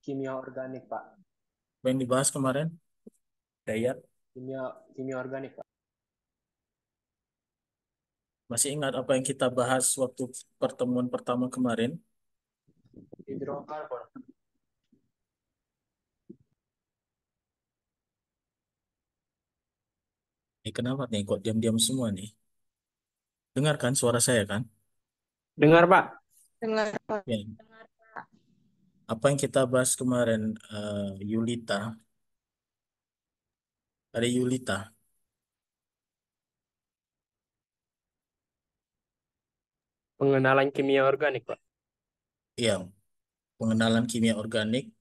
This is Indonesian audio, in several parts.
kimia organik, Pak. Apa yang dibahas kemarin, Dayat? Kimia kimia organik, Pak. Masih ingat apa yang kita bahas waktu pertemuan pertama kemarin? Hidrokarbon. Kenapa nih kok diam-diam semua nih? Dengarkan suara saya kan? Dengar, Pak. Dengar, Pak. Ya. Apa yang kita bahas kemarin, Yulita? Ada Yulita. Pengenalan kimia organik, Pak. Ya, pengenalan kimia organik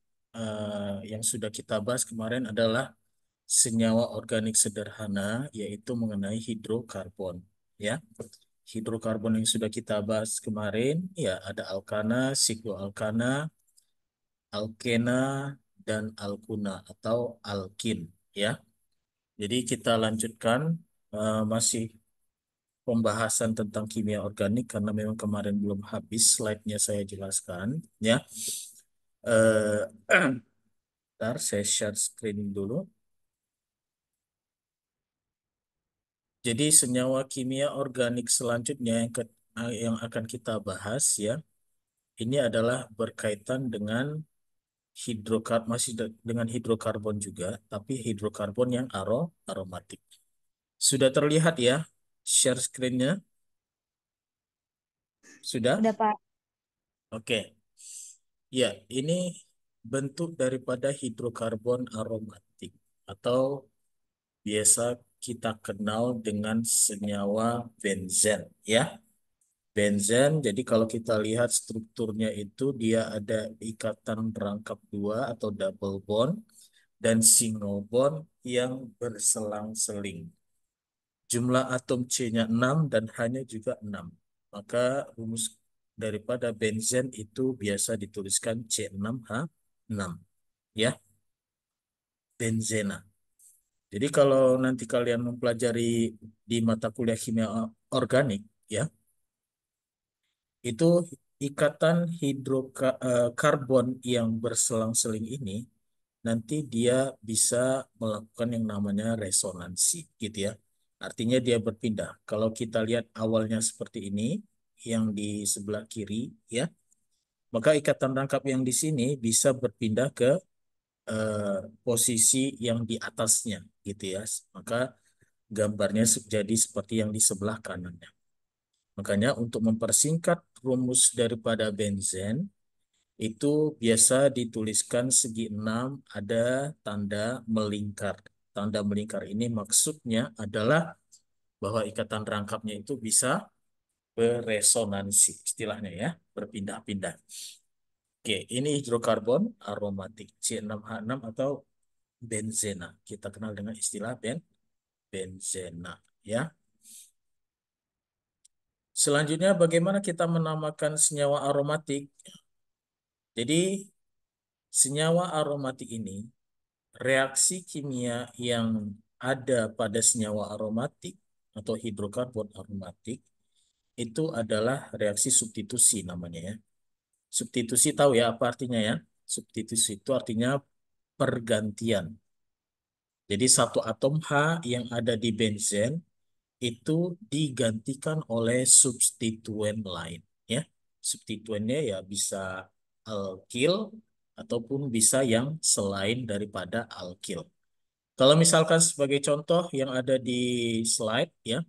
yang sudah kita bahas kemarin adalah senyawa organik sederhana, yaitu mengenai hidrokarbon. Ya, hidrokarbon yang sudah kita bahas kemarin, ya ada alkana, sikloalkana, alkena, dan alkuna atau alkin. Ya, jadi kita lanjutkan masih pembahasan tentang kimia organik karena memang kemarin belum habis slide-nya saya jelaskan. Ya, eh, Bentar, saya share screen dulu. Jadi senyawa kimia organik selanjutnya yang akan kita bahas ya, ini adalah berkaitan dengan masih dengan hidrokarbon juga, tapi hidrokarbon yang aromatik. Sudah terlihat ya share screen-nya? Sudah? Udah, Pak. Oke. Ya, ini bentuk daripada hidrokarbon aromatik atau biasa kita kenal dengan senyawa benzen ya. Benzen, jadi kalau kita lihat strukturnya itu dia ada ikatan rangkap dua atau double bond dan single bond yang berselang-seling. Jumlah atom C-nya 6 dan hanya juga 6. Maka rumus daripada benzen itu biasa dituliskan C6H6 ya, benzena. Jadi kalau nanti kalian mempelajari di mata kuliah kimia organik ya, itu ikatan hidrokarbon yang berselang-seling ini nanti dia bisa melakukan yang namanya resonansi gitu ya. Artinya dia berpindah. Kalau kita lihat awalnya seperti ini, yang di sebelah kiri ya, maka ikatan rangkap yang di sini bisa berpindah ke posisi yang di atasnya gitu ya. Maka gambarnya jadi seperti yang di sebelah kanannya. Makanya untuk mempersingkat rumus daripada benzen itu biasa dituliskan segi 6 ada tanda melingkar. Tanda melingkar ini maksudnya adalah bahwa ikatan rangkapnya itu bisa beresonansi istilahnya ya, berpindah-pindah. Oke, ini hidrokarbon aromatik C6H6 atau benzena. Kita kenal dengan istilah benzena ya. Selanjutnya bagaimana kita menamakan senyawa aromatik? Jadi senyawa aromatik ini reaksi kimia yang ada pada senyawa aromatik atau hidrokarbon aromatik itu adalah reaksi substitusi namanya ya. Substitusi tahu ya apa artinya ya? Substitusi itu artinya pergantian. Jadi satu atom H yang ada di benzen itu digantikan oleh substituen lain ya. Substituennya ya bisa alkil ataupun bisa yang selain daripada alkil. Kalau misalkan sebagai contoh yang ada di slide ya,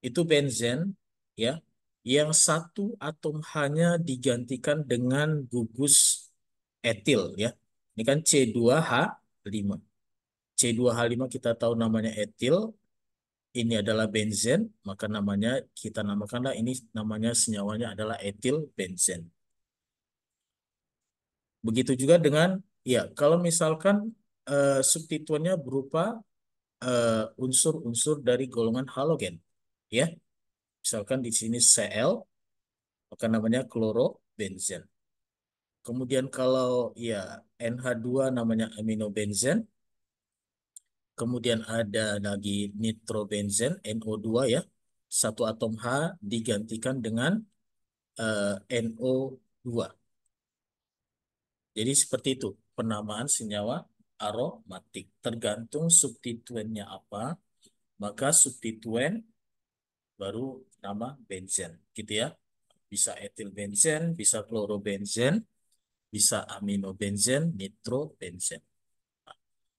itu benzen ya, yang satu atom H-nya digantikan dengan gugus etil ya. Ini kan C2H5. C2H5 kita tahu namanya etil, ini adalah benzen, maka namanya kita namakanlah ini namanya senyawanya adalah etil benzen. Begitu juga dengan ya, kalau misalkan substituennya berupa unsur-unsur dari golongan halogen, ya. Misalkan di sini Cl, maka namanya klorobenzen. Kemudian kalau ya NH2 namanya aminobenzen, kemudian ada lagi nitrobenzen NO2 ya. Satu atom H digantikan dengan NO2. Jadi seperti itu penamaan senyawa aromatik. Tergantung substituennya apa, maka substituen baru nama benzen, gitu ya. Bisa etil benzen, bisa klorobenzen, bisa aminobenzen, nitrobenzen.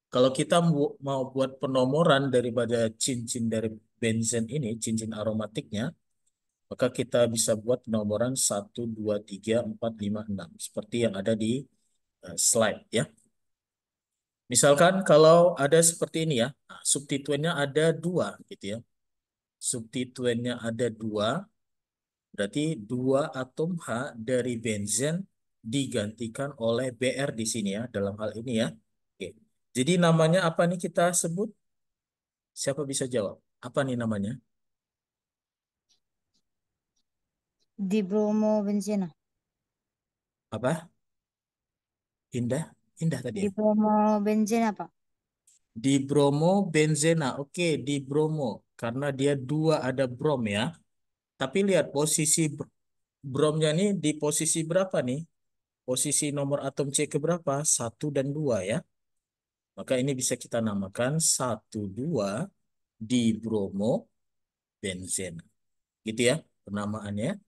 Kalau kita mau buat penomoran daripada cincin dari benzen ini, cincin aromatiknya, maka kita bisa buat penomoran 1, 2, 3, 4, 5, 6. Seperti yang ada di slide ya. Misalkan kalau ada seperti ini ya, nah, substituennya ada dua gitu ya. Substituennya ada dua, berarti dua atom H dari benzen digantikan oleh Br di sini ya, dalam hal ini ya. Oke. Jadi namanya apa nih kita sebut? Siapa bisa jawab? Apa nih namanya? Dibromobenzena. Apa? Indah? Indah tadi ya? Dibromobenzena, Pak. Dibromobenzena. Oke, dibromo. Karena dia dua ada brom ya. Tapi lihat posisi bromnya nih di posisi berapa nih? Posisi nomor atom C ke berapa? 1 dan 2 ya. Maka ini bisa kita namakan 1, 2 dibromobenzena. Gitu ya penamaannya.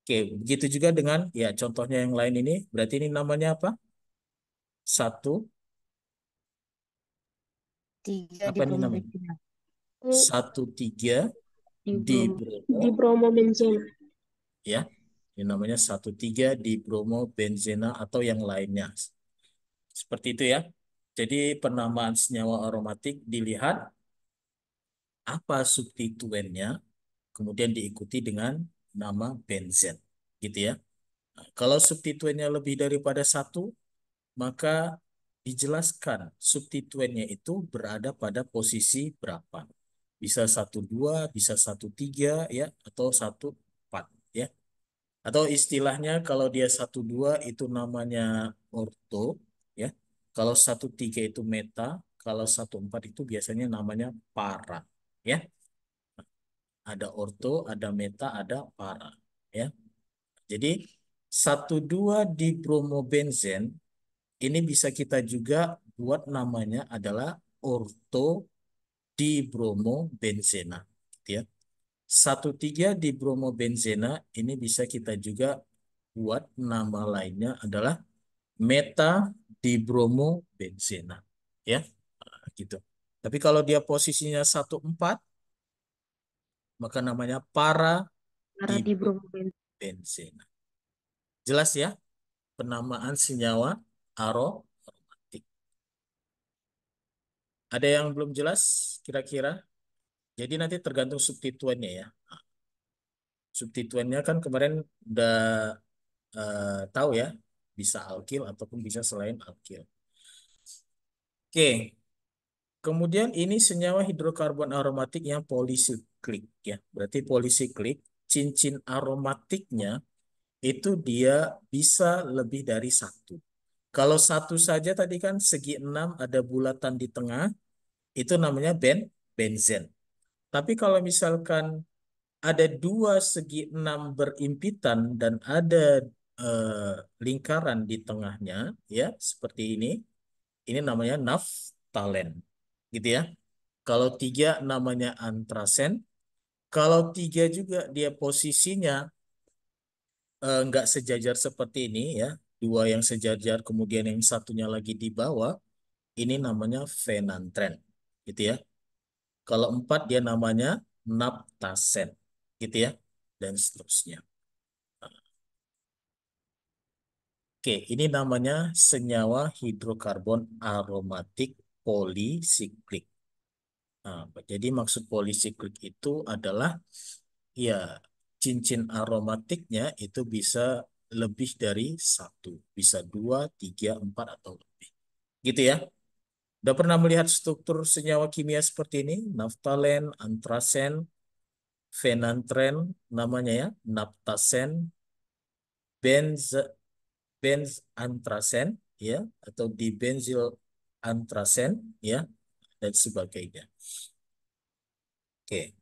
Oke, begitu juga dengan ya contohnya yang lain ini. Berarti ini namanya apa? Satu, Tiga apa nih namanya? dibromobenzena. 1, 3 Dibromo, dibromo dibromobenzena. ya. Ini namanya 1, 3 dibromobenzena atau yang lainnya. Seperti itu ya. Jadi penamaan senyawa aromatik dilihat apa substituennya, kemudian diikuti dengan nama benzen, gitu ya. Nah, kalau substituennya lebih daripada satu, maka dijelaskan substituennya itu berada pada posisi berapa. Bisa 1, 2, bisa 1, 3 ya, atau 1, 4 ya. Atau istilahnya kalau dia 1, 2 itu namanya orto ya. Kalau 1, 3 itu meta, kalau 1, 4 itu biasanya namanya para ya. Ada orto, ada meta, ada para ya. Jadi 1, 2 di bromobenzen ini bisa kita juga buat namanya adalah orto di bromobenzena gitu ya. 1, 3 di bromobenzena ini bisa kita juga buat nama lainnya adalah meta di bromobenzena ya. Nah, gitu. Tapi kalau dia posisinya 1, 4 maka namanya para Para di dibromobenzena. bromobenzena. Jelas ya penamaan senyawa aromatik. Ada yang belum jelas kira-kira? Jadi nanti tergantung substituennya ya. Substituennya kan kemarin udah tahu ya, bisa alkil ataupun bisa selain alkil. Oke, kemudian ini senyawa hidrokarbon aromatik yang polisiklik ya. Berarti polisiklik, cincin aromatiknya itu dia bisa lebih dari satu. Kalau satu saja tadi kan segi 6 ada bulatan di tengah, itu namanya benzen. Tapi kalau misalkan ada dua segi 6 berimpitan dan ada lingkaran di tengahnya, ya seperti ini. Ini namanya naftalen, gitu ya. Kalau 3 namanya antrasen. Kalau 3 juga dia posisinya nggak sejajar seperti ini ya. Dua yang sejajar, kemudian yang satunya lagi di bawah, ini namanya fenantren, gitu ya. Kalau 4 dia namanya naptasen, gitu ya, dan seterusnya. Oke, ini namanya senyawa hidrokarbon aromatik polisiklik. Nah, jadi maksud polisiklik itu adalah ya cincin aromatiknya itu bisa lebih dari satu, bisa 2, 3, 4 atau lebih. Gitu ya. Udah pernah melihat struktur senyawa kimia seperti ini? Naftalen, antrasen, fenantren, namanya ya, naptasen, benz benz antrasen ya atau dibenzil antrasen ya dan sebagainya. Oke.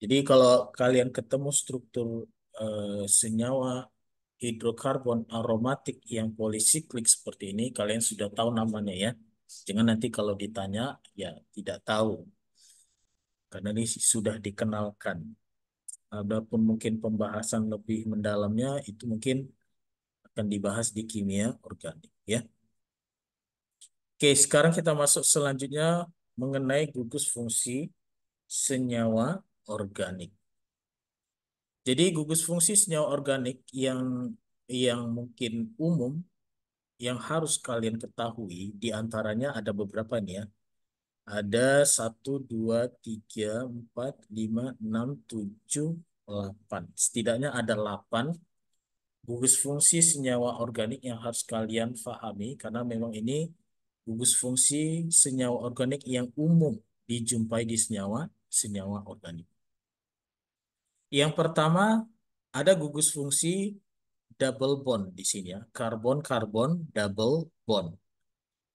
Jadi kalau kalian ketemu struktur senyawa hidrokarbon aromatik yang polisiklik seperti ini, kalian sudah tahu namanya ya. Jangan nanti kalau ditanya, ya tidak tahu. Karena ini sudah dikenalkan. Adapun mungkin pembahasan lebih mendalamnya, itu mungkin akan dibahas di kimia organik ya. Oke, sekarang kita masuk selanjutnya mengenai gugus fungsi senyawa organik. Jadi gugus fungsi senyawa organik yang mungkin umum yang harus kalian ketahui di antaranya ada beberapa nih ya. Ada 1, 2, 3, 4, 5, 6, 7, 8. Setidaknya ada 8 gugus fungsi senyawa organik yang harus kalian pahami karena memang ini gugus fungsi senyawa organik yang umum dijumpai di senyawa organik. Yang pertama ada gugus fungsi double bond di sini ya, karbon-karbon double bond.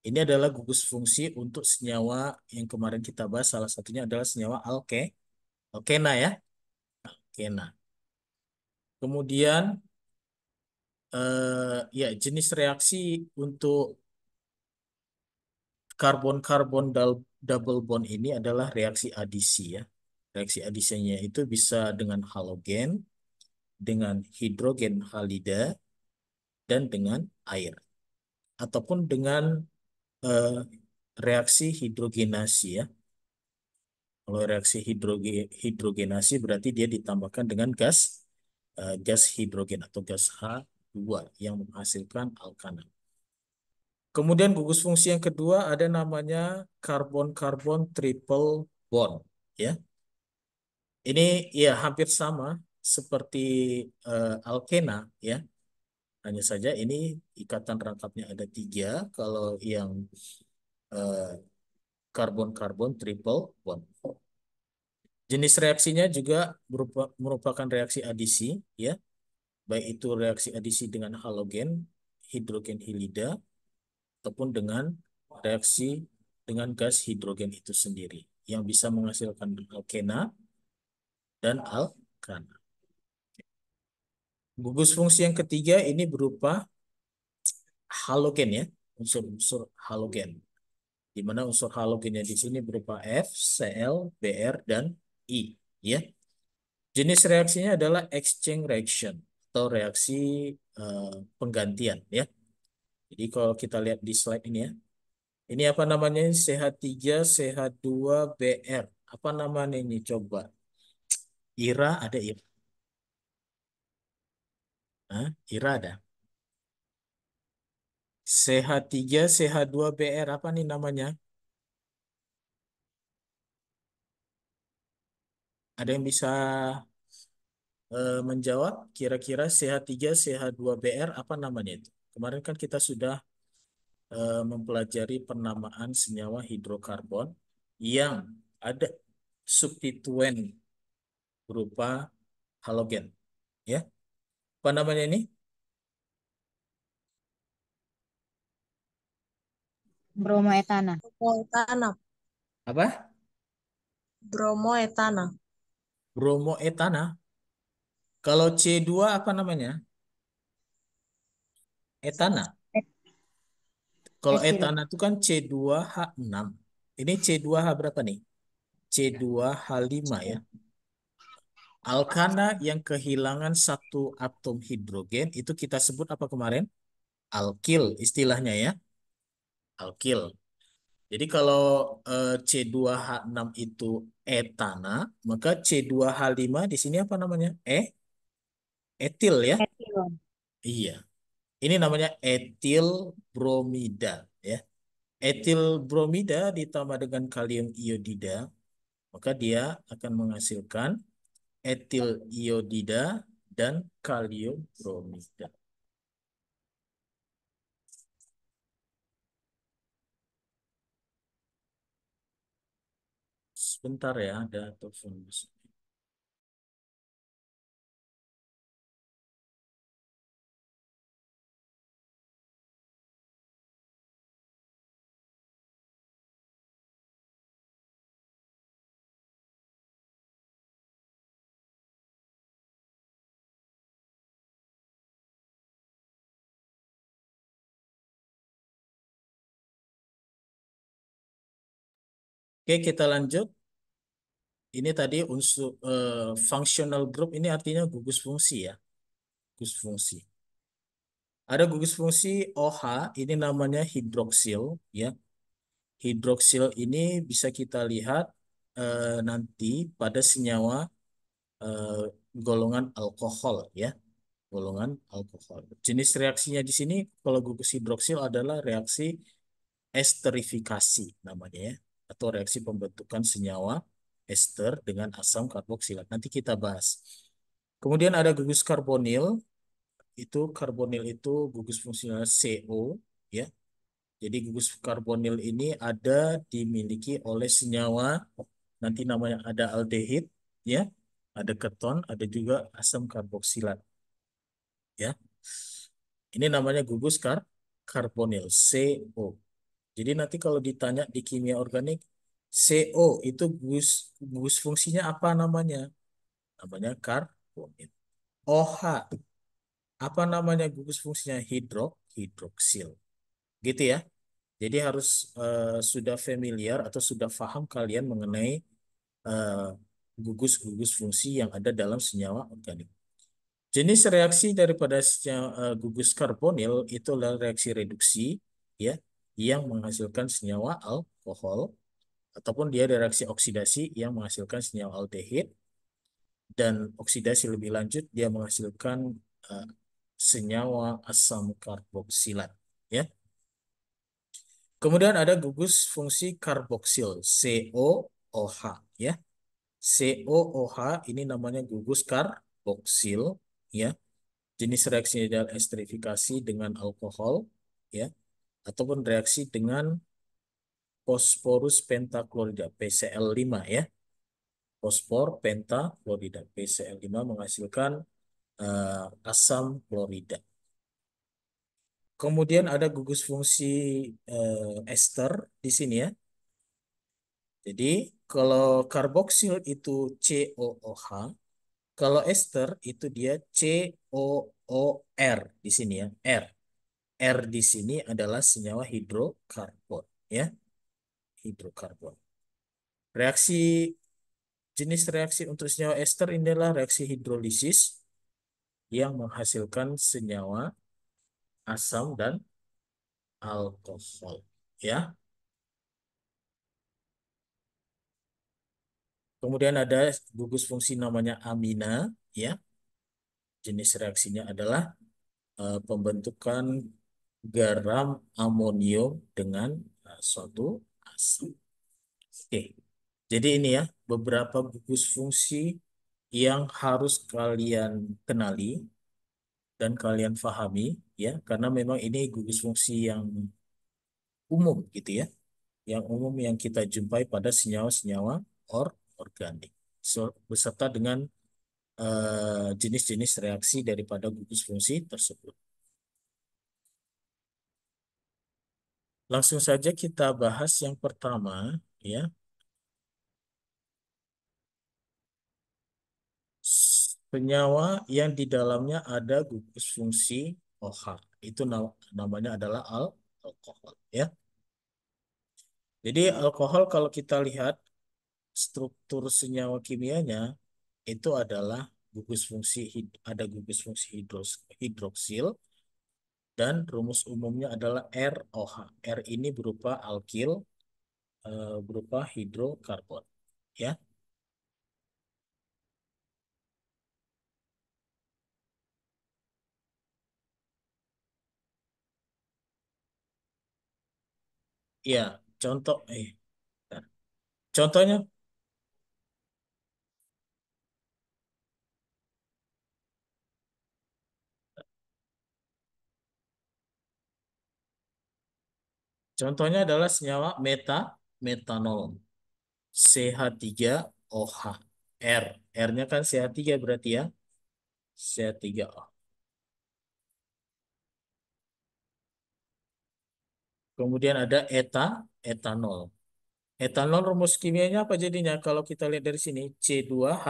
Ini adalah gugus fungsi untuk senyawa yang kemarin kita bahas, salah satunya adalah senyawa alkena ya, alkena. Kemudian ya jenis reaksi untuk karbon-karbon double bond ini adalah reaksi adisi ya. Reaksi adisinya itu bisa dengan halogen, dengan hidrogen halida, dan dengan air. Ataupun dengan eh, reaksi hidrogenasi ya. Kalau reaksi hidrogenasi berarti dia ditambahkan dengan gas hidrogen atau gas H2 yang menghasilkan alkana. Kemudian gugus fungsi yang kedua ada namanya karbon-karbon triple bond ya. Ini ya hampir sama seperti alkena ya. Hanya saja ini ikatan rangkapnya ada 3 kalau yang eh, karbon-karbon triple bond. Jenis reaksinya juga merupakan reaksi adisi, ya, baik itu reaksi adisi dengan halogen, hidrogen halida, ataupun dengan reaksi dengan gas hidrogen itu sendiri, yang bisa menghasilkan alkena dan alkana. Gugus fungsi yang ketiga ini berupa halogen ya, unsur-unsur halogen, di mana unsur halogennya di sini berupa F, Cl, Br, dan I, ya. Jenis reaksinya adalah exchange reaction atau reaksi penggantian ya. Jadi kalau kita lihat di slide ini ya. Ini apa namanya? CH3, CH2, Br. Apa namanya ini coba? Ira ada Ira. Hah? Ira ada. CH3, CH2, Br. Apa nih namanya? Ada yang bisa menjawab? Kira-kira CH3, CH2, Br apa namanya itu? Kemarin kan kita sudah mempelajari penamaan senyawa hidrokarbon yang ada substituen berupa halogen. Ya, apa namanya ini? Bromoetana. Bromoetana. Apa? Bromoetana. Bromoetana. Kalau C2 apa namanya? Etana. Kalau Etil. etana itu kan C2H6. Ini C2H berapa nih? C2H5 ya. Alkana yang kehilangan satu atom hidrogen itu kita sebut apa kemarin? Alkil istilahnya ya. Alkil. Jadi kalau C2H6 itu etana, maka C2H5 di sini apa namanya? Etil ya. Etilon. Iya. Ini namanya etil bromida ya. Etil bromida ditambah dengan kalium iodida, maka dia akan menghasilkan etil iodida dan kalium bromida. Sebentar ya, ada telepon masuk. Oke, kita lanjut. Ini tadi unsur functional group ini artinya gugus fungsi ya. Gugus fungsi. Ada gugus fungsi OH, ini namanya hidroksil ya. Hidroksil ini bisa kita lihat nanti pada senyawa eh, golongan alkohol ya. Golongan alkohol. Jenis reaksinya di sini kalau gugus hidroksil adalah reaksi esterifikasi namanya ya, atau reaksi pembentukan senyawa ester dengan asam karboksilat. Nanti kita bahas. Kemudian ada gugus karbonil. Karbonil itu gugus fungsional CO ya. Jadi gugus karbonil ini ada dimiliki oleh senyawa, nanti namanya ada aldehid ya, ada keton, ada juga asam karboksilat ya. Ini namanya gugus karbonil CO. Jadi nanti kalau ditanya di kimia organik, CO itu gugus gugus fungsinya apa namanya? Namanya karbonil. OH apa namanya gugus fungsinya? Hidroksil. Gitu ya. Jadi harus sudah familiar atau sudah paham kalian mengenai eh, gugus-gugus fungsi yang ada dalam senyawa organik. Jenis reaksi daripada gugus karbonil itu adalah reaksi reduksi ya, yang menghasilkan senyawa alkohol, ataupun dia ada reaksi oksidasi yang menghasilkan senyawa aldehid, dan oksidasi lebih lanjut dia menghasilkan eh, senyawa asam karboksilat ya. Kemudian ada gugus fungsi karboksil COOH ya. COOH ini namanya gugus karboksil ya. Jenis reaksinya adalah esterifikasi dengan alkohol ya, ataupun reaksi dengan fosforus pentaklorida PCl5 ya. Fosfor pentaklorida PCl5 menghasilkan asam klorida. Kemudian ada gugus fungsi ester di sini ya. Jadi kalau karboksil itu COOH, kalau ester itu dia COOR di sini ya, R. R di sini adalah senyawa hidrokarbon ya, hidrokarbon. Reaksi Jenis reaksi untuk senyawa ester ini adalah reaksi hidrolisis yang menghasilkan senyawa asam dan alkohol ya. Kemudian ada gugus fungsi namanya amina ya. Jenis reaksinya adalah pembentukan garam amonium dengan suatu asam. Oke. Jadi ini ya beberapa gugus fungsi yang harus kalian kenali dan kalian pahami ya, karena memang ini gugus fungsi yang umum gitu ya, yang umum yang kita jumpai pada senyawa-senyawa organik beserta dengan jenis-jenis reaksi daripada gugus fungsi tersebut. Langsung saja kita bahas yang pertama ya. Senyawa yang di dalamnya ada gugus fungsi OH. Itu namanya adalah alkohol ya. Jadi alkohol kalau kita lihat struktur senyawa kimianya itu adalah ada gugus fungsi hidroksil, dan rumus umumnya adalah ROH. R ini berupa alkil, berupa hidrokarbon ya. Ya, contoh bentar. Contohnya contohnya adalah senyawa metanol CH3OH. R-nya kan CH3 berarti ya. CH3O. Kemudian ada etanol. Etanol rumus kimianya apa jadinya? Kalau kita lihat dari sini C2H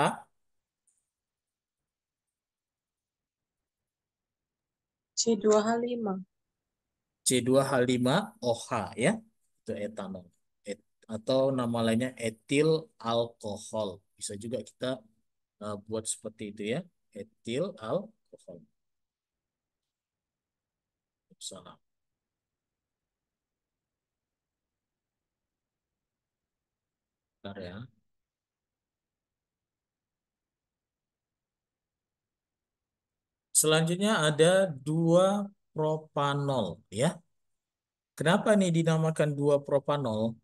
C2H5. C2H5OH ya. Itu etanol. atau nama lainnya etil alkohol. Bisa juga kita buat seperti itu ya. Etil alkohol. Salah. Bentar ya. Selanjutnya ada 2-propanol ya. Kenapa nih dinamakan 2-propanol?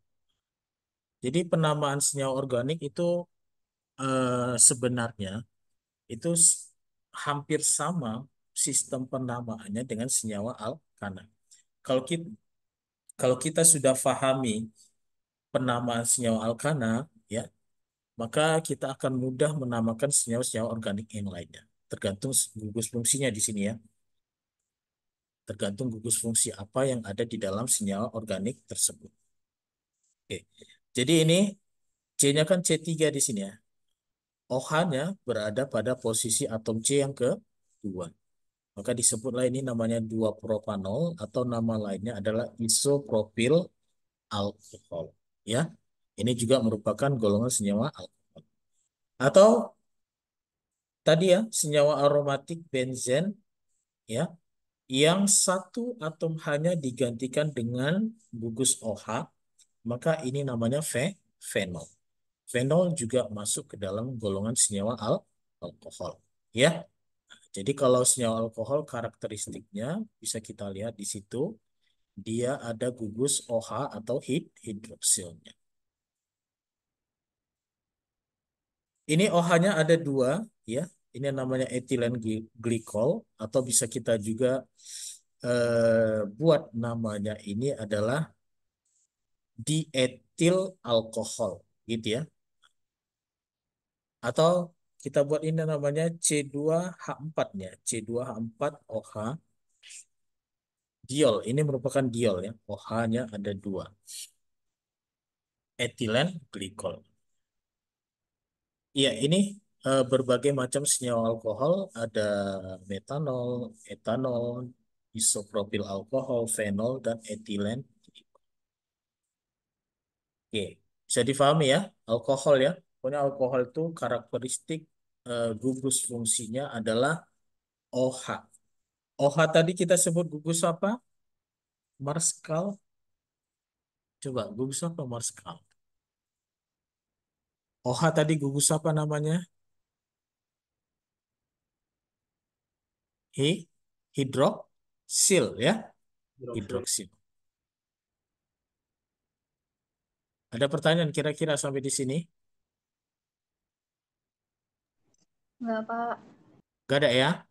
Jadi penamaan senyawa organik itu sebenarnya itu hampir sama sistem penamaannya dengan senyawa alkana. Kalau kita kalau kita sudah pahami penamaan senyawa alkana, ya, maka kita akan mudah menamakan senyawa-senyawa organik yang lainnya. Tergantung gugus fungsinya di sini ya. Tergantung gugus fungsi apa yang ada di dalam senyawa organik tersebut. Oke. Jadi ini C-nya kan C3 di sini ya. OH-nya berada pada posisi atom C yang kedua. Maka disebutlah ini namanya 2-propanol atau nama lainnya adalah isopropil alkohol. Ya, ini juga merupakan golongan senyawa alkohol. Atau tadi ya, senyawa aromatik benzen ya, yang satu atom hanya digantikan dengan gugus OH, maka ini namanya fenol. Fenol juga masuk ke dalam golongan senyawa alkohol. Ya, jadi kalau senyawa alkohol karakteristiknya bisa kita lihat di situ, dia ada gugus OH atau hidroksilnya. Ini OH-nya ada dua, ya. Ini namanya etilen glikol atau bisa kita juga buat namanya ini adalah dietil alkohol, gitu ya. Atau kita buat ini namanya C2H4-nya, C2H4OH diol. Ini merupakan diol ya. OH-nya ada dua. Etilen glikol. Iya, ini berbagai macam senyawa alkohol, ada metanol, etanol, isopropil alkohol, fenol, dan etilen. Oke, bisa difahami ya, alkohol ya. Pokoknya alkohol itu karakteristik gugus fungsinya adalah OH. OH tadi kita sebut gugus apa? Marskal. Coba, gugus apa Marskal? OH tadi gugus apa namanya? Hi, hidroksil ya, Hidroksil. hidroksil. Ada pertanyaan kira-kira sampai di sini? Enggak, Pak. Gak ada ya?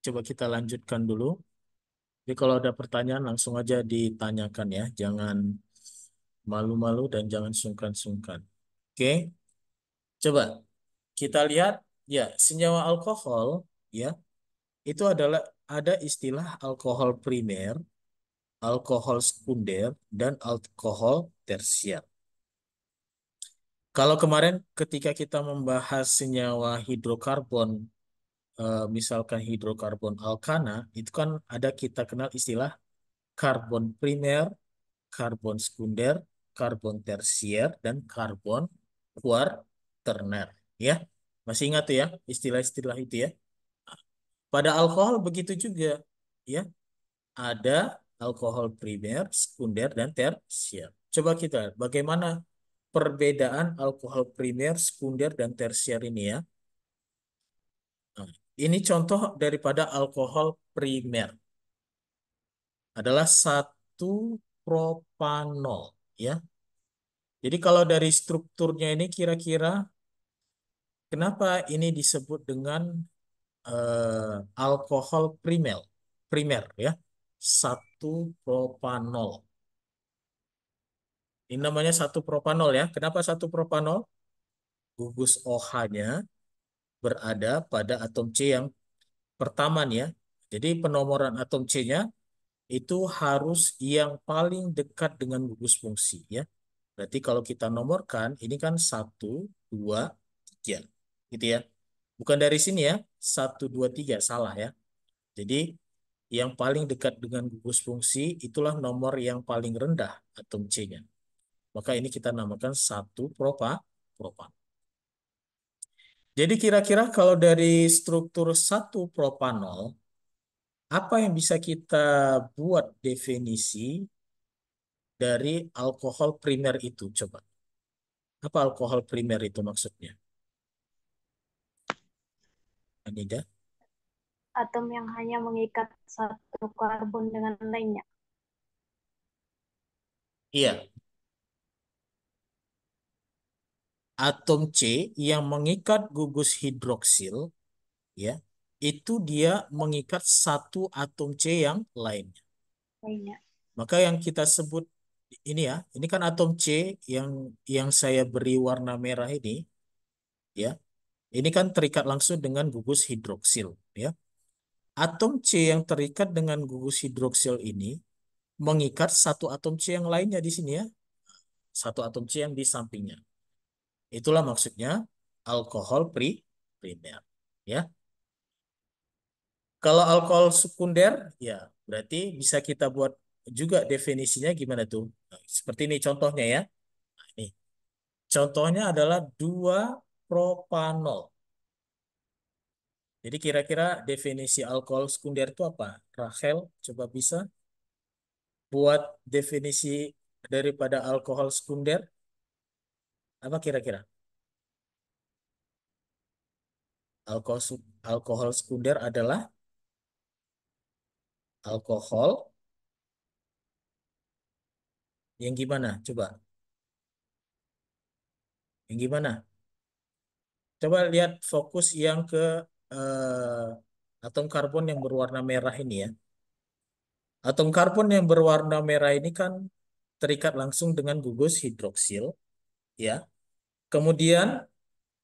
Coba kita lanjutkan dulu. Jadi kalau ada pertanyaan langsung aja ditanyakan ya. Jangan malu-malu dan jangan sungkan-sungkan. Oke, coba kita lihat ya senyawa alkohol ya itu adalah ada istilah alkohol primer, alkohol sekunder, dan alkohol tersier. Kalau kemarin ketika kita membahas senyawa hidrokarbon, misalkan hidrokarbon alkana, itu kan ada kita kenal istilah karbon primer, karbon sekunder, karbon tersier, dan karbon kuarterner. Ya, masih ingat tuh ya istilah-istilah itu ya. Pada alkohol begitu juga, ya. Ada alkohol primer, sekunder, dan tersier. Coba kita lihat bagaimana perbedaan alkohol primer, sekunder, dan tersier ini ya. Nah, ini contoh daripada alkohol primer adalah 1-propanol ya. Jadi kalau dari strukturnya ini kira-kira kenapa ini disebut dengan alkohol primer, primer ya, 1-propanol. Ini namanya 1-propanol ya. Kenapa 1-propanol? Gugus OH-nya berada pada atom C yang pertama nih ya. Jadi penomoran atom C-nya itu harus yang paling dekat dengan gugus fungsi ya. Berarti kalau kita nomorkan ini kan 1, 2, 3 gitu ya. Bukan dari sini ya, 1, 2, 3 salah ya. Jadi yang paling dekat dengan gugus fungsi itulah nomor yang paling rendah atom C-nya. Maka ini kita namakan satu propan. Jadi kira-kira kalau dari struktur satu propanol, apa yang bisa kita buat definisi dari alkohol primer itu? Coba. Apa alkohol primer itu maksudnya? Anida? Atom yang hanya mengikat satu karbon dengan lainnya. Iya, atom C yang mengikat gugus hidroksil, ya, itu dia mengikat satu atom C yang lainnya. Lainnya. Maka yang kita sebut ini ya, ini kan atom C yang saya beri warna merah ini, ya. Ini kan terikat langsung dengan gugus hidroksil, ya. Atom C yang terikat dengan gugus hidroksil ini mengikat satu atom C yang lainnya di sini ya, satu atom C yang di sampingnya. Itulah maksudnya alkohol primer, ya. Kalau alkohol sekunder, ya berarti bisa kita buat juga definisinya gimana tuh? Nah, seperti ini contohnya ya. Nah, ini contohnya adalah 2 propanol. Jadi kira-kira definisi alkohol sekunder itu apa? Rachel, coba bisa buat definisi daripada alkohol sekunder? Apa kira-kira? Alkohol sekunder adalah alkohol yang gimana? Coba, yang gimana? Coba lihat fokus yang ke atom karbon yang berwarna merah ini ya. Atom karbon yang berwarna merah ini kan terikat langsung dengan gugus hidroksil, ya. Kemudian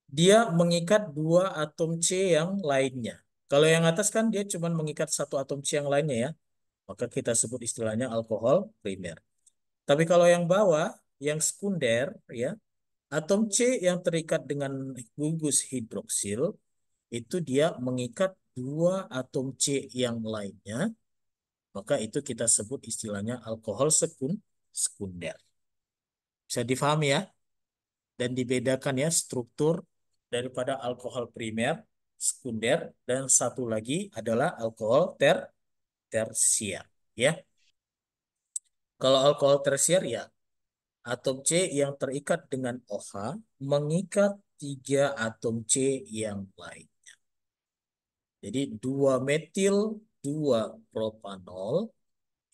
dia mengikat 2 atom C yang lainnya. Kalau yang atas kan dia cuma mengikat satu atom C yang lainnya ya. Maka kita sebut istilahnya alkohol primer. Tapi kalau yang bawah, yang sekunder, ya, atom C yang terikat dengan gugus hidroksil itu dia mengikat 2 atom C yang lainnya, maka itu kita sebut istilahnya alkohol sekunder. Bisa difahami ya? Dan dibedakan ya struktur daripada alkohol primer, sekunder, dan satu lagi adalah alkohol tersier. Ya, kalau alkohol tersier ya atom C yang terikat dengan OH mengikat 3 atom C yang lain. Jadi 2 metil 2 propanol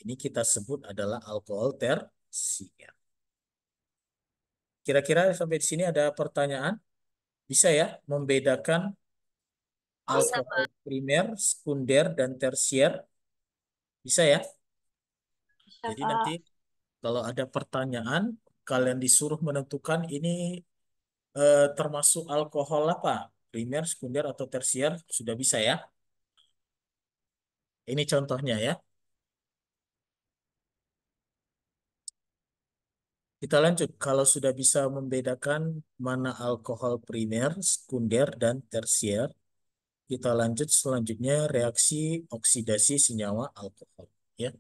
ini kita sebut adalah alkohol tersier. Kira-kira sampai di sini ada pertanyaan? Bisa ya membedakan Bisa, alkohol Pak. primer, sekunder, dan tersier? Bisa ya? Bisa, Jadi nanti Pak. kalau ada pertanyaan, kalian disuruh menentukan ini termasuk alkohol apa? Primer, sekunder, atau tersier? Sudah bisa ya? Ini contohnya ya. Kita lanjut. Kalau sudah bisa membedakan mana alkohol primer, sekunder, dan tersier, kita lanjut selanjutnya reaksi oksidasi senyawa alkohol. Ya.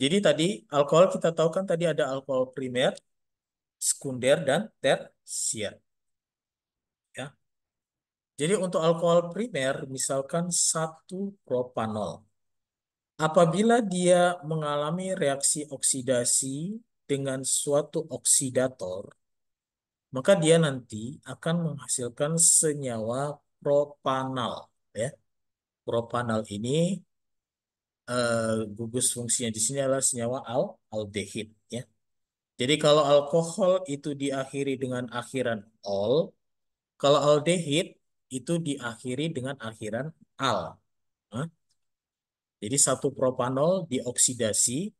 Jadi tadi alkohol kita tahu kan tadi ada alkohol primer, sekunder, dan tersier. Ya. Jadi untuk alkohol primer, misalkan satu propanol. Apabila dia mengalami reaksi oksidasi dengan suatu oksidator, maka dia nanti akan menghasilkan senyawa propanal. Ya. Propanal ini gugus fungsinya di sini adalah senyawa aldehid. Ya. Jadi kalau alkohol itu diakhiri dengan akhiran ol, kalau aldehid itu diakhiri dengan akhiran al. Nah, jadi satu propanol dioksidasi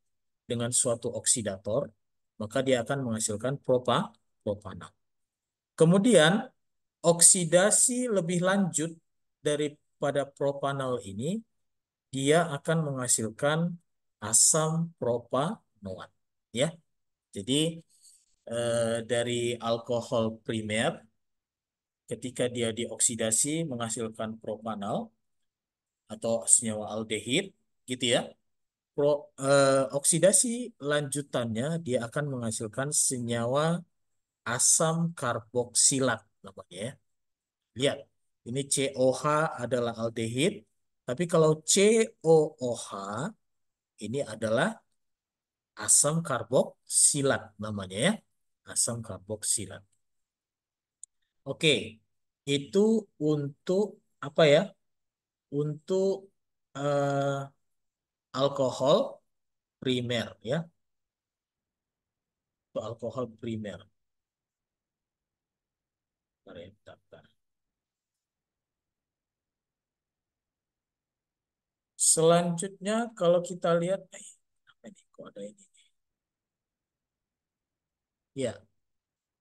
dengan suatu oksidator, maka dia akan menghasilkan propanal. Kemudian oksidasi lebih lanjut daripada propanol ini, dia akan menghasilkan asam propanoat. Ya, jadi dari alkohol primer, ketika dia dioksidasi menghasilkan propanol atau senyawa aldehid, gitu ya. Oksidasi lanjutannya dia akan menghasilkan senyawa asam karboksilat namanya ya. Lihat, ini COH adalah aldehid, tapi kalau COOH ini adalah asam karboksilat namanya ya. Asam karboksilat. Oke, itu untuk apa ya? Untuk eh, alkohol primer ya. Untuk alkohol primer. Bentar ya, bentar. Selanjutnya kalau kita lihat, apa ini? Kok ada ini? Ya,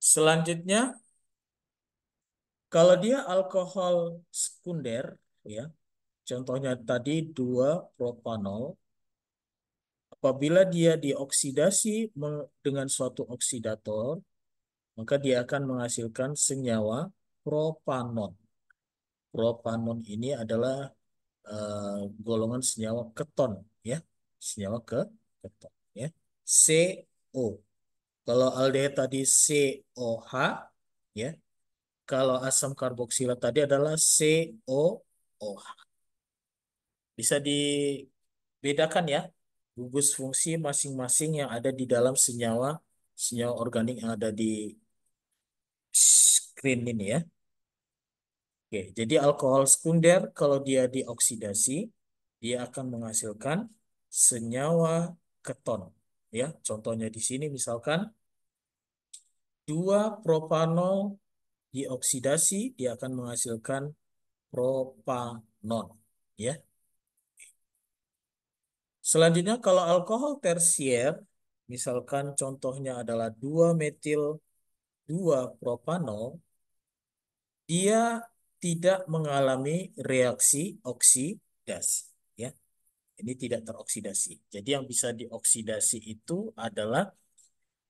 selanjutnya kalau dia alkohol sekunder, ya, contohnya tadi 2 propanol, apabila dia dioksidasi dengan suatu oksidator, maka dia akan menghasilkan senyawa propanon. Propanon ini adalah golongan senyawa keton, ya, senyawa keton, ya. CO. Kalau aldehid tadi COH, ya. Kalau asam karboksilat tadi adalah COOH. Bisa dibedakan ya gugus fungsi masing-masing yang ada di dalam senyawa senyawa organik yang ada di screen ini ya. Oke, jadi alkohol sekunder kalau dia dioksidasi dia akan menghasilkan senyawa keton ya. Contohnya di sini misalkan 2 propanol dioksidasi dia akan menghasilkan propanon ya. Selanjutnya kalau alkohol tersier, misalkan contohnya adalah 2 metil 2 propanol, dia tidak mengalami reaksi oksidasi. Ya, ini tidak teroksidasi. Jadi yang bisa dioksidasi itu adalah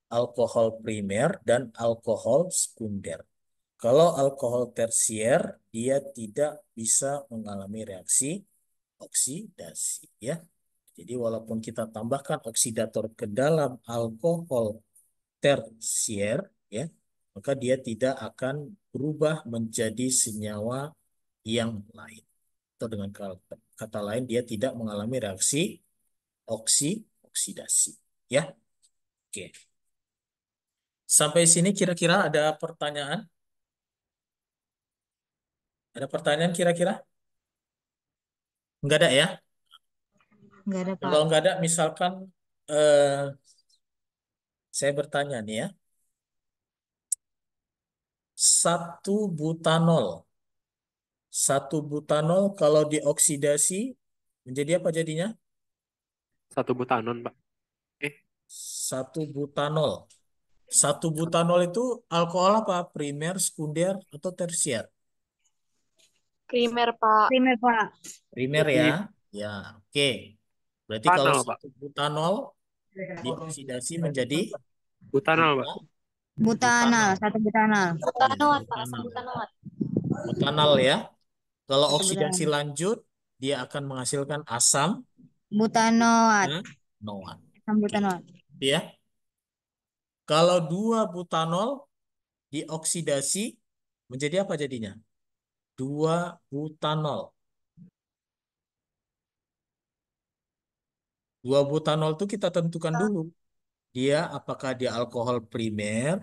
alkohol primer dan alkohol sekunder. Kalau alkohol tersier, dia tidak bisa mengalami reaksi oksidasi. Ya. Jadi walaupun kita tambahkan oksidator ke dalam alkohol tersier, ya, maka dia tidak akan berubah menjadi senyawa yang lain. Atau dengan kata lain, dia tidak mengalami reaksi oksidasi. Ya, oke. Sampai sini kira-kira ada pertanyaan? Ada pertanyaan kira-kira? Enggak ada ya? Enggak ada, Pak. Kalau enggak ada, misalkan eh, saya bertanya nih ya. 1 butanol. 1 butanol kalau dioksidasi menjadi apa jadinya? 1 butanon, Pak. Eh, 1 butanol. 1 butanol itu alkohol apa? Primer, sekunder, atau tersier? Primer, Pak. Primer, Pak. Primer jadi ya. Ya, oke. Berarti kalau butanol, Pak. 1 butanol dioksidasi menjadi Butanol, Pak. buta- Butanal, butanol. 1 butanal. Iya, Butanoat, Pak. Asam butanol. butanoat. Butanol ya. Kalau 1 butanal. oksidasi lanjut, dia akan menghasilkan asam Butanoat, butanoat. asam Oke. butanoat. Ya. Kalau 2 butanol dioksidasi menjadi apa jadinya? 2 butanol. 2 butanol itu kita tentukan dulu. Dia apakah dia alkohol primer,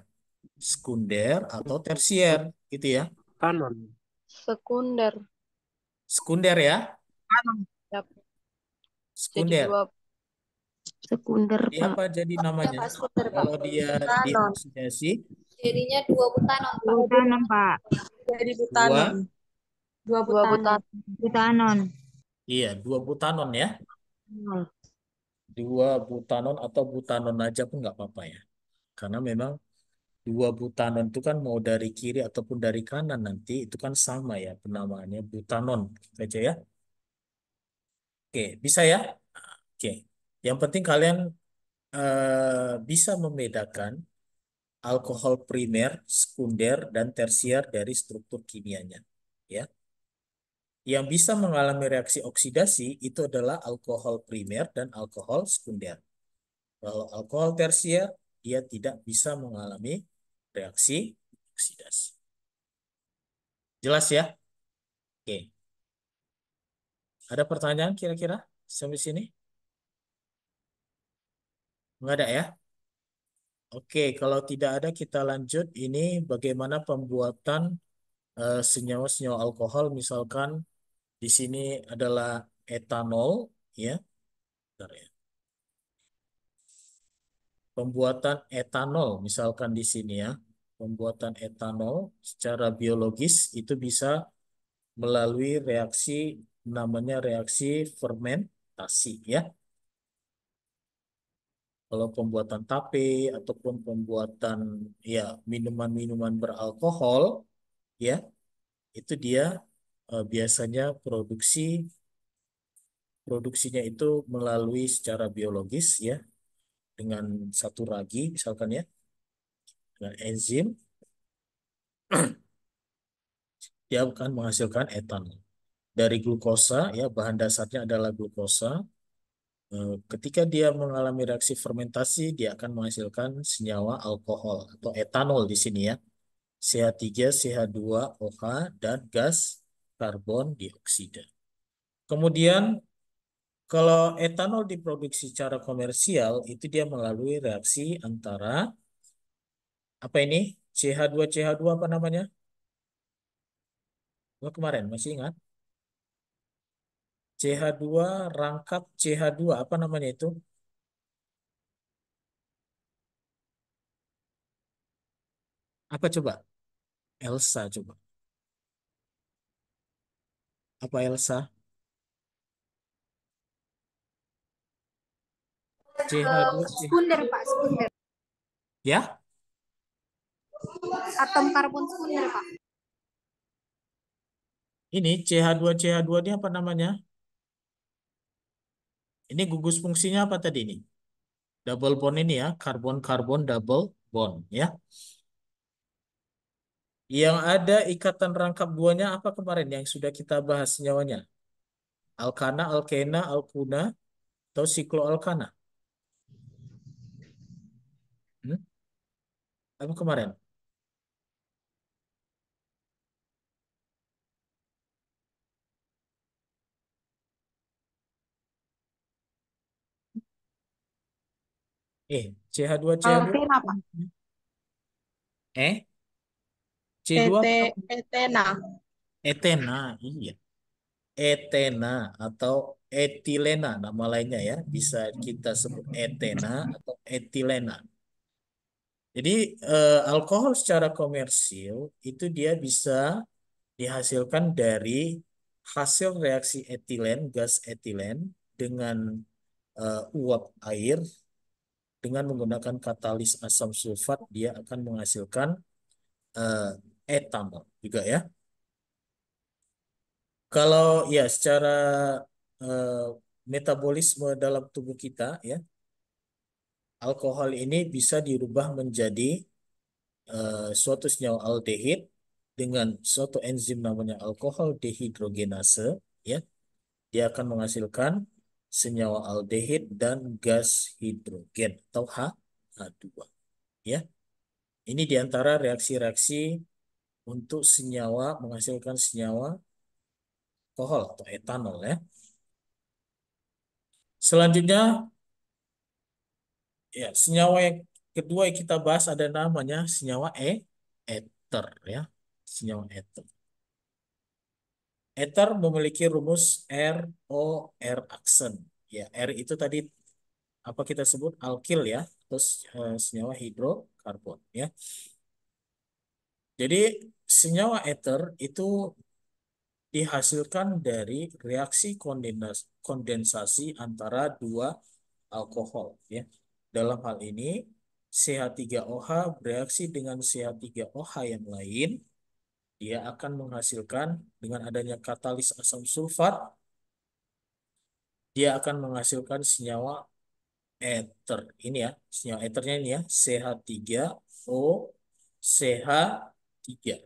sekunder, atau tersier. Gitu ya. Butanon. Sekunder. Sekunder ya. Yap. Jadi Sekunder. 2 sekunder, Dia Pak. apa jadi Ya, namanya? Pak, sekunder, Pak. Kalau dia Butanon. dioksidasi, Jadinya 2 butanon, Pak. Butanon, Pak. Jadi dua, butanon. 2 butanon. Butanon. iya, 2 butanon ya. 2 butanon atau butanon aja pun nggak apa-apa ya. Karena memang 2 butanon itu kan mau dari kiri ataupun dari kanan nanti itu kan sama ya penamaannya butanon gitu aja ya. Oke, bisa ya? Oke. Yang penting kalian bisa membedakan alkohol primer, sekunder, dan tersier dari struktur kimianya. Ya. Yang bisa mengalami reaksi oksidasi itu adalah alkohol primer dan alkohol sekunder. Kalau alkohol tersier, dia tidak bisa mengalami reaksi oksidasi. Jelas ya? Oke. Ada pertanyaan kira-kira sampai sini? Nggak ada ya? Oke, kalau tidak ada kita lanjut. Ini bagaimana pembuatan senyawa-senyawa alkohol. Misalkan di sini adalah etanol, ya. Bentar ya. Pembuatan etanol, misalkan di sini ya. Pembuatan etanol secara biologis itu bisa melalui reaksi namanya reaksi fermentasi ya. Kalau pembuatan tape ataupun pembuatan ya minuman-minuman beralkohol ya, itu dia biasanya produksinya itu melalui secara biologis ya dengan satu ragi misalkan ya, dengan enzim dia akan menghasilkan etanol. Dari glukosa ya, bahan dasarnya adalah glukosa. Ketika dia mengalami reaksi fermentasi, dia akan menghasilkan senyawa alkohol atau etanol di sini ya. CH3, CH2, OH, dan gas karbon dioksida. Kemudian kalau etanol diproduksi secara komersial, itu dia melalui reaksi antara apa ini? CH2, CH2 apa namanya? Gua kemarin masih ingat? CH2 rangkap CH2 apa namanya itu? Apa coba? Elsa coba. Apa Elsa? CH2 CH. Sekunder, Pak, sekunder. Ya, Atom karbon sekunder, Pak. ini CH2 CH2 ini apa namanya? Ini gugus fungsinya apa tadi ini? Double bond ini ya, karbon-karbon double bond ya. Yang ada ikatan rangkap buahnya apa kemarin yang sudah kita bahas senyawanya? Alkana, alkena, alkuna, atau sikloalkana? Hmm? Apa kemarin? CH2 CH2 Alkena, Pak. eh C2 apa? Etena. Etena, iya. Etena atau etilena nama lainnya ya. Bisa kita sebut etena atau etilena. Jadi alkohol secara komersil itu dia bisa dihasilkan dari hasil reaksi etilen, gas etilen dengan uap air dengan menggunakan katalis asam sulfat dia akan menghasilkan eh, etanol juga ya. Kalau ya secara eh, metabolisme dalam tubuh kita ya, alkohol ini bisa dirubah menjadi suatu senyawa aldehid dengan suatu enzim namanya alkohol dehidrogenase ya. Dia akan menghasilkan senyawa aldehid dan gas hidrogen atau H2 ya. Ini diantara reaksi-reaksi untuk senyawa menghasilkan senyawa alkohol atau etanol ya. Selanjutnya ya senyawa yang kedua yang kita bahas ada namanya senyawa ether ya. Senyawa ether. Ether memiliki rumus ROR aksen. Ya, R itu tadi apa kita sebut alkil ya, terus senyawa hidrokarbon ya. Jadi senyawa ether itu dihasilkan dari reaksi kondensasi antara dua alkohol ya. Dalam hal ini CH3OH bereaksi dengan CH3OH yang lain, dia akan menghasilkan dengan adanya katalis asam sulfat, dia akan menghasilkan senyawa ether. Ini ya, senyawa ethernya ini ya, CH3O CH3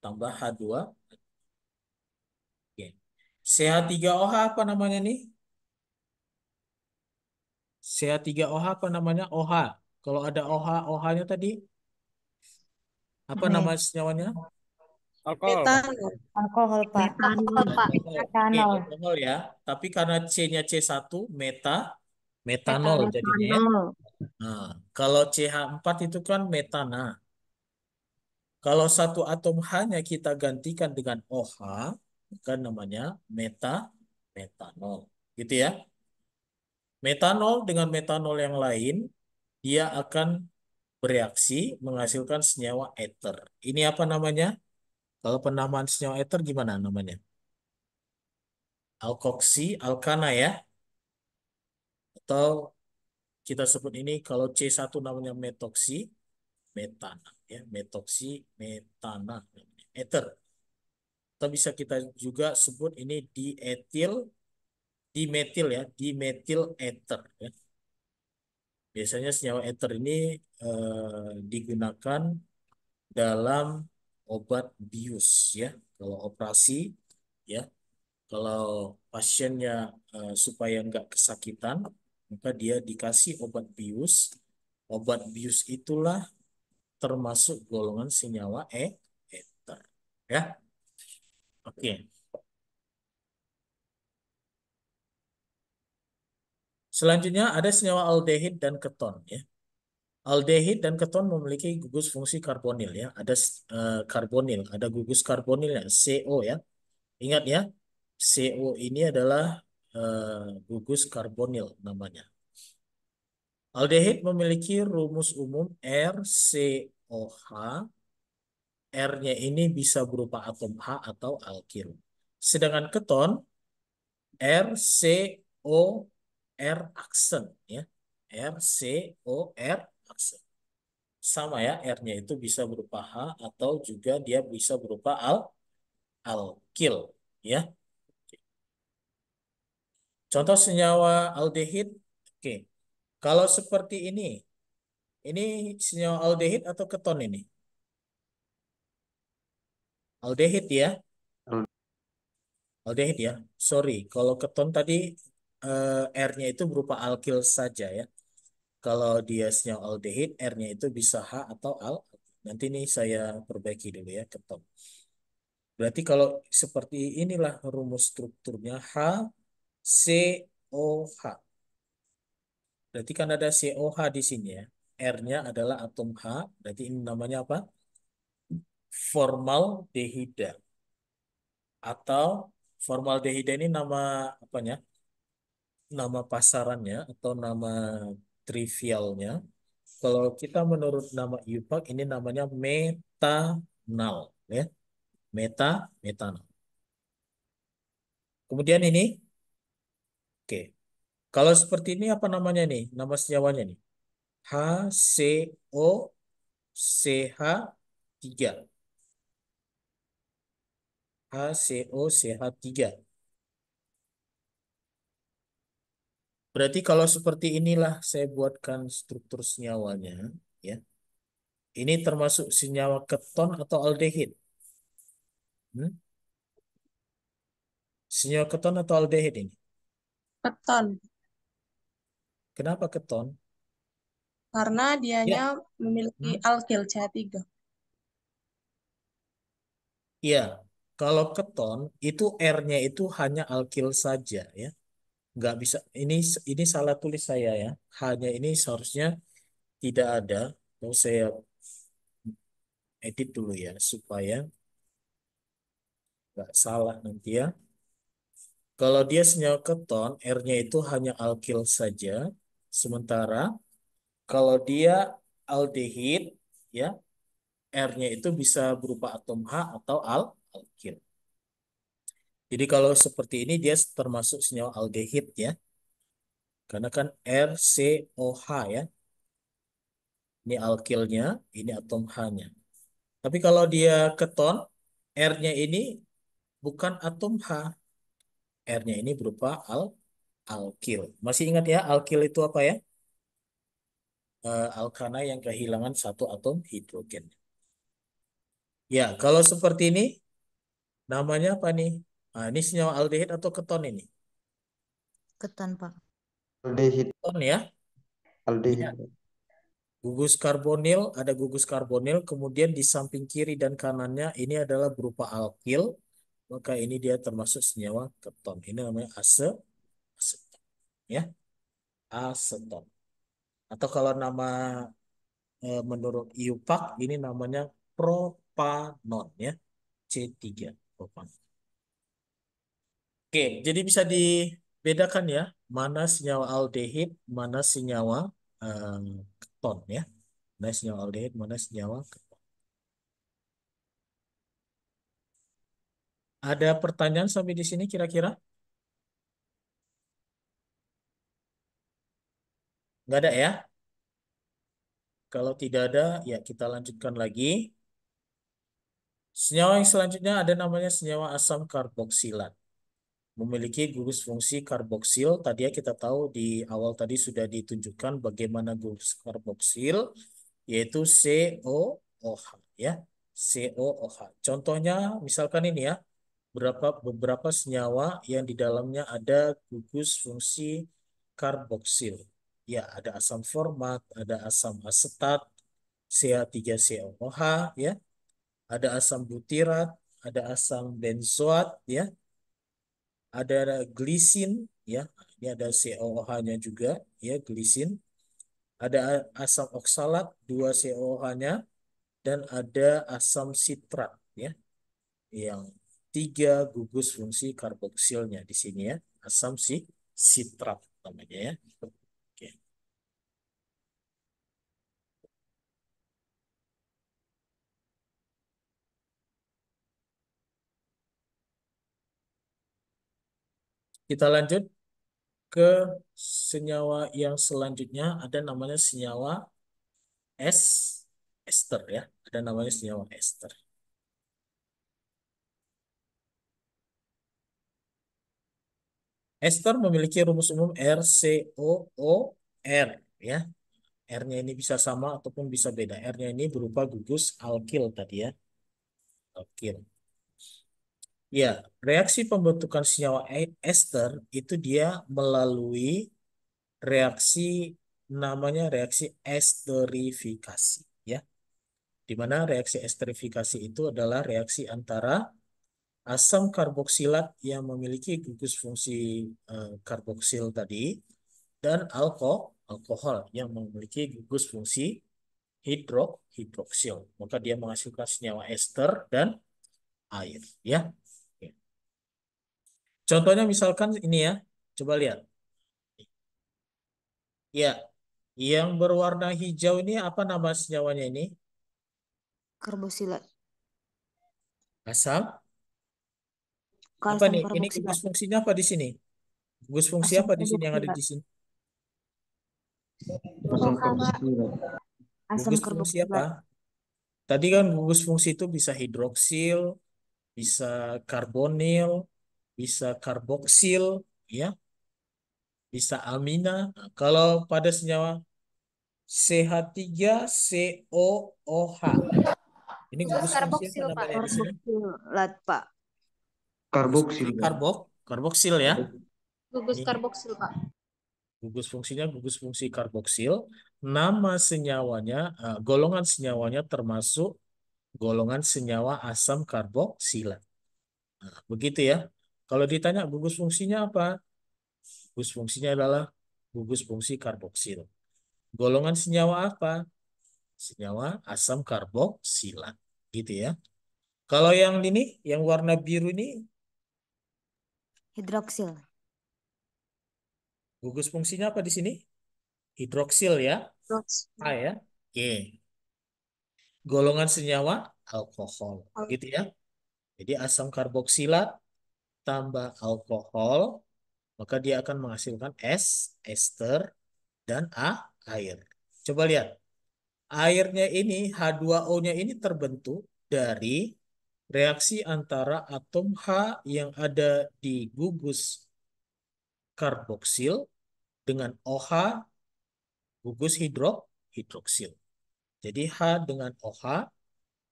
tambah H2. Oke. CH3OH apa namanya nih? CH3OH apa namanya? OH. Kalau ada OH, OH-nya tadi apa nama senyawanya? Alkohol, Pak. Metanol. Alkohol, Pak. Metanol, Pak. Alkohol. Oke, Metanol. alkohol ya. Tapi karena C-nya C1, metanol Metanol. jadinya ya. Metanol. Nah, kalau CH4 itu kan metana. Kalau satu atom H-nya kita gantikan dengan OH, kan namanya metanol. Gitu ya. Metanol dengan metanol yang lain, dia akan bereaksi menghasilkan senyawa ether. Ini apa namanya? Kalau penamaan senyawa ether gimana namanya? Alkoksi, alkana ya. Atau kita sebut ini kalau C1 namanya metoksi, metana ya, metoksi, metana namanya. Ether. Atau bisa kita juga sebut ini dimetil ya, dimetil ether ya. Biasanya senyawa ether ini digunakan dalam obat bius ya. Kalau operasi ya, kalau pasiennya supaya nggak kesakitan, maka dia dikasih obat bius. Obat bius itulah termasuk golongan senyawa ether ya. Oke. Selanjutnya ada senyawa aldehid dan keton ya. Aldehid dan keton memiliki gugus fungsi karbonil ya. Ada karbonil, ada gugus karbonilnya CO ya. Ingat ya, CO ini adalah gugus karbonil namanya. Aldehid memiliki rumus umum RCOH. R-nya ini bisa berupa atom H atau alkil. Sedangkan keton RCOR aksen ya. RCOR aksen. Sama ya, R-nya itu bisa berupa H atau juga dia bisa berupa alkil ya. Contoh senyawa aldehid. Oke. Kalau seperti ini senyawa aldehid atau keton ini? Aldehid ya. Aldehid ya. Sorry, kalau keton tadi R-nya itu berupa alkil saja ya. Kalau dia senyawa aldehid, R-nya itu bisa H atau al. Nanti ini saya perbaiki dulu ya, keton. Berarti kalau seperti inilah rumus strukturnya HCOH. Berarti kan ada COH di sini ya. R-nya adalah atom H. Berarti ini namanya apa? Formaldehida. Atau formaldehida ini nama apanya? Nama pasarannya atau nama trivialnya. Kalau kita menurut nama IUPAC ini namanya metanal ya. Metanal. Kemudian ini oke. Kalau seperti ini apa namanya nih? Nama senyawanya nih. HCOCH3. HCOCH3. Berarti kalau seperti inilah saya buatkan struktur senyawanya ya. Ini termasuk senyawa keton atau aldehid? Hmm? Senyawa keton atau aldehid ini? Keton. Kenapa keton? Karena dianya Ya, memiliki hmm? alkil CH3. Iya. Kalau keton itu R-nya itu hanya alkil saja ya. Nggak bisa. Ini salah tulis saya ya. Hanya ini seharusnya tidak ada. Mau saya edit dulu ya supaya nggak salah nanti ya. Kalau dia senyawa keton, R-nya itu hanya alkil saja. Sementara kalau dia aldehid, ya R-nya itu bisa berupa atom H atau alkil. Jadi kalau seperti ini dia termasuk senyawa aldehid ya. Karena kan RCOH ya. Ini alkilnya, ini atom H-nya. Tapi kalau dia keton, R-nya ini bukan atom H. R-nya ini berupa alkil. Masih ingat ya, alkil itu apa ya? Alkana yang kehilangan satu atom hidrogen. Ya, kalau seperti ini namanya apa nih? Nah, ini senyawa aldehid atau keton ini? Keton, Pak. Aldehid. Keton ya. Aldehid. Lihat. Gugus karbonil, ada gugus karbonil, kemudian di samping kiri dan kanannya ini adalah berupa alkil, maka ini dia termasuk senyawa keton. Ini namanya aseton, ya, aseton. Atau kalau nama menurut IUPAC ini namanya propanon, ya, C3, propanon. Oke, jadi bisa dibedakan ya, mana senyawa aldehid, mana senyawa keton ya. Mana senyawa aldehid, mana senyawa keton. Ada pertanyaan sampai di sini kira-kira? Nggak ada ya? Kalau tidak ada, ya kita lanjutkan lagi. Senyawa yang selanjutnya ada namanya senyawa asam karboksilat. Memiliki gugus fungsi karboksil. Tadi ya kita tahu di awal tadi sudah ditunjukkan bagaimana gugus karboksil, yaitu COOH ya. COOH. Contohnya misalkan ini ya, beberapa senyawa yang di dalamnya ada gugus fungsi karboksil. Ya, ada asam format, ada asam asetat, CH3COOH ya, ada asam butirat, ada asam benzoat ya, ada glisin ya. Ini ada COOH-nya juga ya, glisin. Ada asam oksalat 2 COOH-nya dan ada asam sitrat ya, yang 3 gugus fungsi karboksilnya di sini ya, asam sitrat namanya ya. Oke. Kita lanjut ke senyawa yang selanjutnya, ada namanya senyawa ester ya, ada namanya senyawa ester. Ester memiliki rumus umum RCOOR ya. R-nya ini bisa sama ataupun bisa beda. R-nya ini berupa gugus alkil tadi ya. Alkil. Ya, reaksi pembentukan senyawa ester itu dia melalui reaksi namanya reaksi esterifikasi ya. Di mana reaksi esterifikasi itu adalah reaksi antara asam karboksilat yang memiliki gugus fungsi karboksil tadi dan alkohol yang memiliki gugus fungsi hidroksil. Maka dia menghasilkan senyawa ester dan air ya. Oke. Contohnya misalkan ini ya. Coba lihat. Ya, yang berwarna hijau ini apa nama senyawanya ini? Karboksilat. Asam. Apa Kalsium nih? Ini karboksilat. gugus fungsinya apa di sini? Gugus fungsi Asam apa di sini yang ada karboksilat. di sini? Asam OH, Kak. karboksilat. Asam Gugus fungsi apa? karboksilat. Tadi kan gugus fungsi itu bisa hidroksil, bisa karbonil, bisa karboksil, ya, bisa amina. Nah, kalau pada senyawa CH3COOH, ini gugus fungsi apa Karboksil, Pak. namanya di sini? Karboksilat, Pak. Gugus fungsi Karboksil. karboksil ya. Gugus Ini karboksil, Pak. gugus fungsinya gugus fungsi karboksil. Nama senyawanya, golongan senyawanya termasuk golongan senyawa asam karboksilat. Nah, begitu ya. Kalau ditanya gugus fungsinya apa? Gugus fungsinya adalah gugus fungsi karboksil. Golongan senyawa apa? Senyawa asam karboksilat. Gitu ya. Kalau yang ini, yang warna biru ini, Hidroksil. gugus fungsinya apa di sini? Hidroksil ya. A ya. Oke. Golongan senyawa alkohol. Gitu ya. Jadi asam karboksilat tambah alkohol, maka dia akan menghasilkan ester, dan air. Coba lihat. Airnya ini, H2O-nya ini terbentuk dari reaksi antara atom H yang ada di gugus karboksil dengan OH gugus hidroksil. Jadi H dengan OH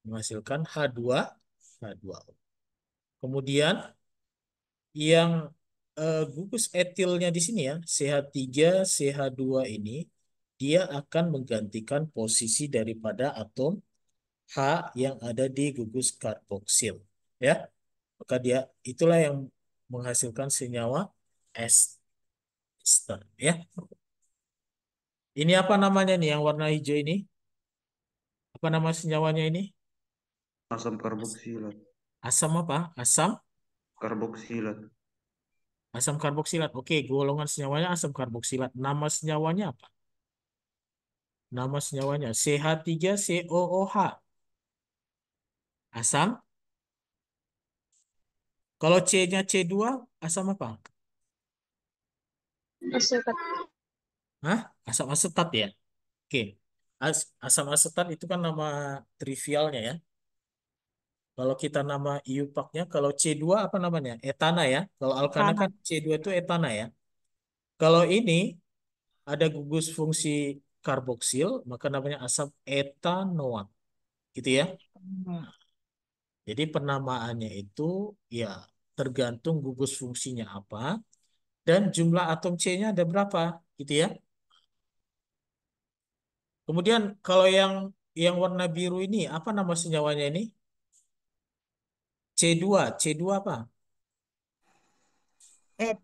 menghasilkan H2O. Kemudian yang gugus etilnya di sini ya, CH3, CH2 ini, dia akan menggantikan posisi daripada atom H yang ada di gugus karboksil. Ya, maka dia itulah yang menghasilkan senyawa ester. Ya, ini apa namanya nih yang warna hijau ini? Apa nama senyawanya ini? Asam karboksilat. Asam apa? Asam Karboksilat. asam karboksilat. Oke, golongan senyawanya asam karboksilat. Nama senyawanya apa? Nama senyawanya CH3COOH. Asam. Kalau C-nya C2, asam apa? Asetat. Hah? Asam asetat ya? Oke. Asam asetat itu kan nama trivialnya ya. Kalau kita nama IUPAC-nya, kalau C2 apa namanya? Etana ya. Kalau alkana Etana. kan C2 itu etana ya. Kalau ini ada gugus fungsi karboksil, maka namanya asam etanoat. Gitu ya. Jadi penamaannya itu ya tergantung gugus fungsinya apa dan jumlah atom C-nya ada berapa, gitu ya. Kemudian kalau yang warna biru ini apa nama senyawanya ini? C2, C2 apa? Et,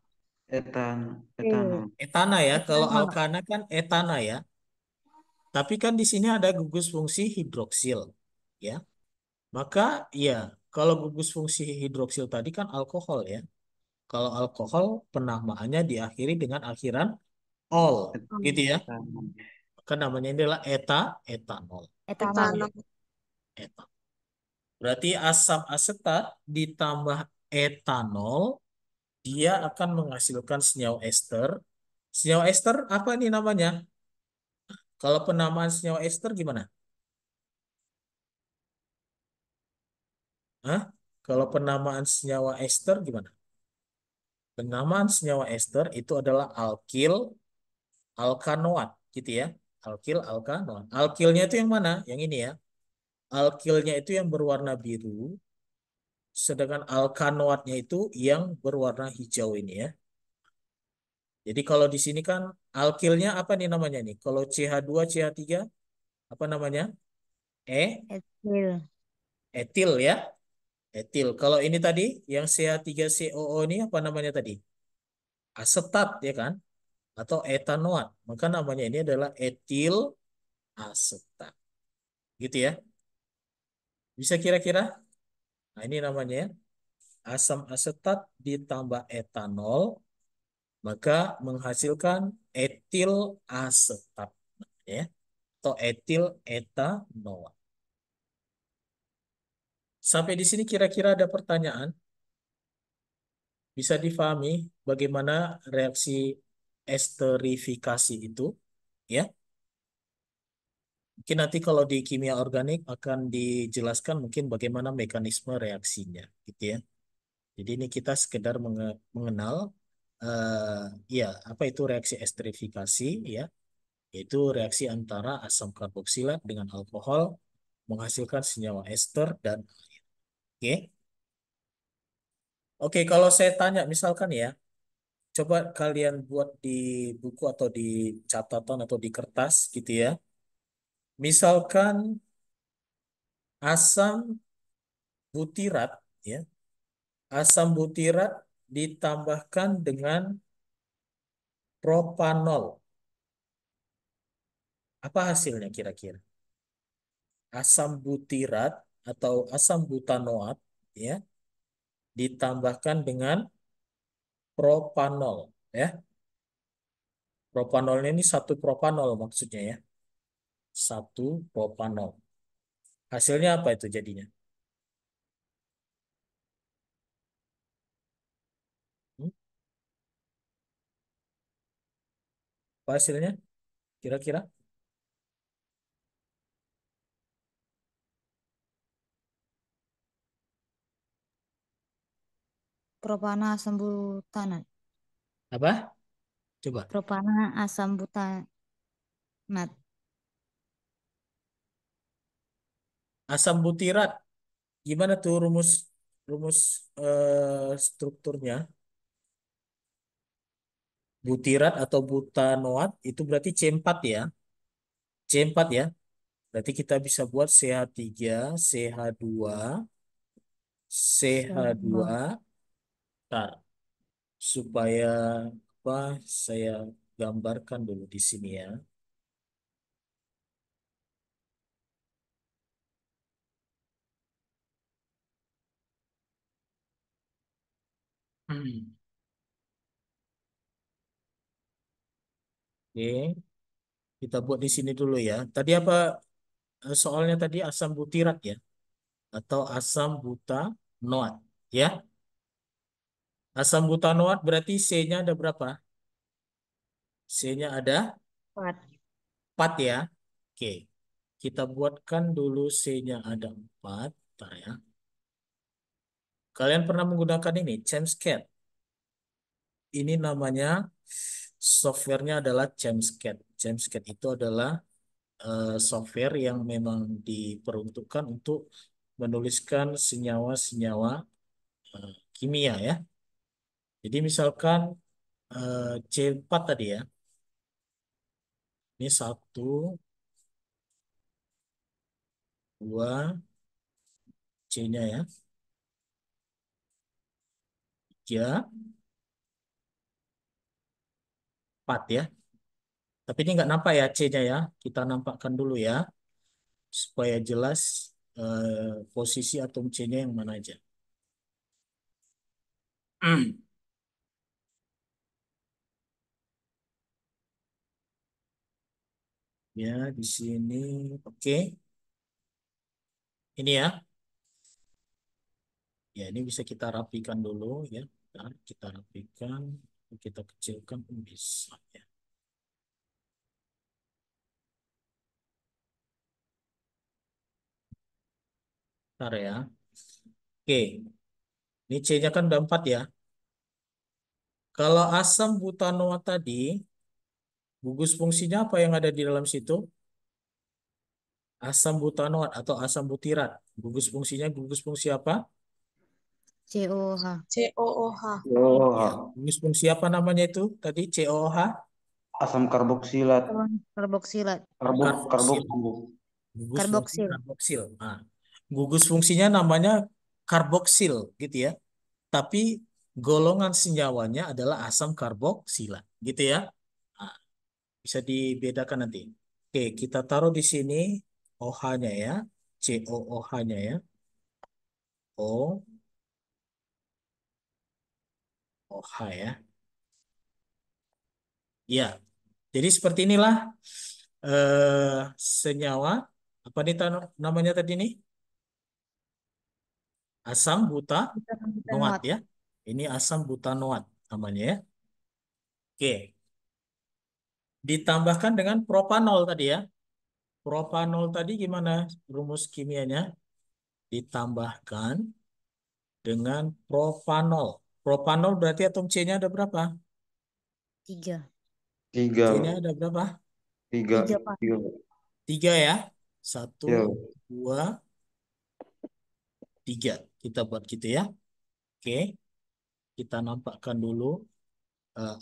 Etanol. Etana ya. Kalau etanol. alkana kan etana ya. Tapi kan di sini ada gugus fungsi hidroksil, ya. Maka ya kalau gugus fungsi hidroksil tadi kan alkohol ya. Kalau alkohol penamaannya diakhiri dengan akhiran ol, gitu ya. Etanol. Maka namanya ini adalah etanol. Etanol. Etanol. Etanol. Berarti asam asetat ditambah etanol, dia akan menghasilkan senyawa ester. Senyawa ester apa nih namanya? Kalau penamaan senyawa ester gimana? Hah? Kalau penamaan senyawa ester gimana? Penamaan senyawa ester itu adalah alkil, alkanoat, gitu ya. Alkil, alkanoat. Alkilnya itu yang mana? Yang ini ya. Alkilnya itu yang berwarna biru, sedangkan alkanoatnya itu yang berwarna hijau ini ya. Jadi kalau di sini kan alkilnya apa nih namanya nih? Kalau CH2, CH3 apa namanya? Etil. Etil ya. Etil. Kalau ini tadi yang CH3COO ini apa namanya tadi? Asetat ya kan? Atau etanoat. Maka namanya ini adalah etil asetat. Gitu ya. Bisa kira-kira? Nah, ini namanya ya. Asam asetat ditambah etanol maka menghasilkan etil asetat ya atau etil etanoat. Sampai di sini kira-kira ada pertanyaan? Bisa difahami bagaimana reaksi esterifikasi itu ya? Mungkin nanti kalau di kimia organik akan dijelaskan mungkin bagaimana mekanisme reaksinya gitu ya. Jadi ini kita sekedar mengenal ya apa itu reaksi esterifikasi ya, yaitu reaksi antara asam karboksilat dengan alkohol menghasilkan senyawa ester dan air. Oke. Oke, kalau saya tanya misalkan ya, coba kalian buat di buku atau di catatan atau di kertas gitu ya. Misalkan asam butirat ya, asam butirat ditambahkan dengan propanol. Apa hasilnya kira-kira? Asam butirat atau asam butanoat ya ditambahkan dengan propanol ya. Propanolnya ini satu propanol maksudnya ya. Satu propanol. Hasilnya apa itu jadinya? Hmm? Apa hasilnya? Kira-kira? Propana asam butanat. Apa? Coba. Propana asam butanat. Asam butirat. Gimana tuh rumus rumus strukturnya? Butirat atau butanoat itu berarti C4 ya. C4 ya. Berarti kita bisa buat CH3, CH2, Coba. CH2. Nah, supaya apa? Saya gambarkan dulu di sini ya. Oke, kita buat di sini dulu ya. Tadi apa soalnya tadi asam butirat ya atau asam butanoat ya. Asam butanoat berarti C-nya ada berapa? C-nya ada 4. 4 ya. Oke, kita buatkan dulu C-nya ada 4. Bentar ya. Kalian pernah menggunakan ini, Chemscat. Ini namanya softwarenya adalah Chemscat. Chemscat itu adalah software yang memang diperuntukkan untuk menuliskan senyawa-senyawa kimia ya. Jadi misalkan C4 tadi ya. Ini 1, 2, C-nya ya. 3, 4 ya. Tapi ini nggak nampak ya C-nya ya. Kita nampakkan dulu ya. Supaya jelas posisi atom C-nya yang mana aja. Ya, di sini. Oke. Ini ya. Ya, ini bisa kita rapikan dulu ya. Bentar, kita rapikan, kita kecilkan pun bisa ya. Bentar ya. Oke, ini C-nya kan udah 4 ya. Kalau asam butanoat tadi, gugus fungsinya apa yang ada di dalam situ? Asam butanoat atau asam butirat. Gugus fungsi apa? COH. COOH. Ya, Oh, gugus fungsi apa namanya itu? Tadi COOH, asam karboksilat. Karboksilat. karboksil. Karboksil. Gugus fungsi Karboksil. karboksil. Nah, gugus fungsinya namanya karboksil gitu ya. Tapi golongan senyawanya adalah asam karboksilat gitu ya. Nah, bisa dibedakan nanti. Oke, kita taruh di sini OH-nya ya. COOH-nya ya. O, OH ya. Ya, jadi seperti inilah senyawa apa nih namanya tadi nih? Asam butanoat Butanoat. ya. Ini asam butanoat namanya ya. Oke, ditambahkan dengan propanol tadi ya. Propanol tadi gimana rumus kimianya? Ditambahkan dengan propanol. Propanol berarti atom C-nya ada berapa? 3. C-nya Tiga. ada berapa? Tiga. 3, Pak. Tiga. 3 ya. Satu, Ya. 2, 3. Kita buat gitu ya. Oke, kita nampakkan dulu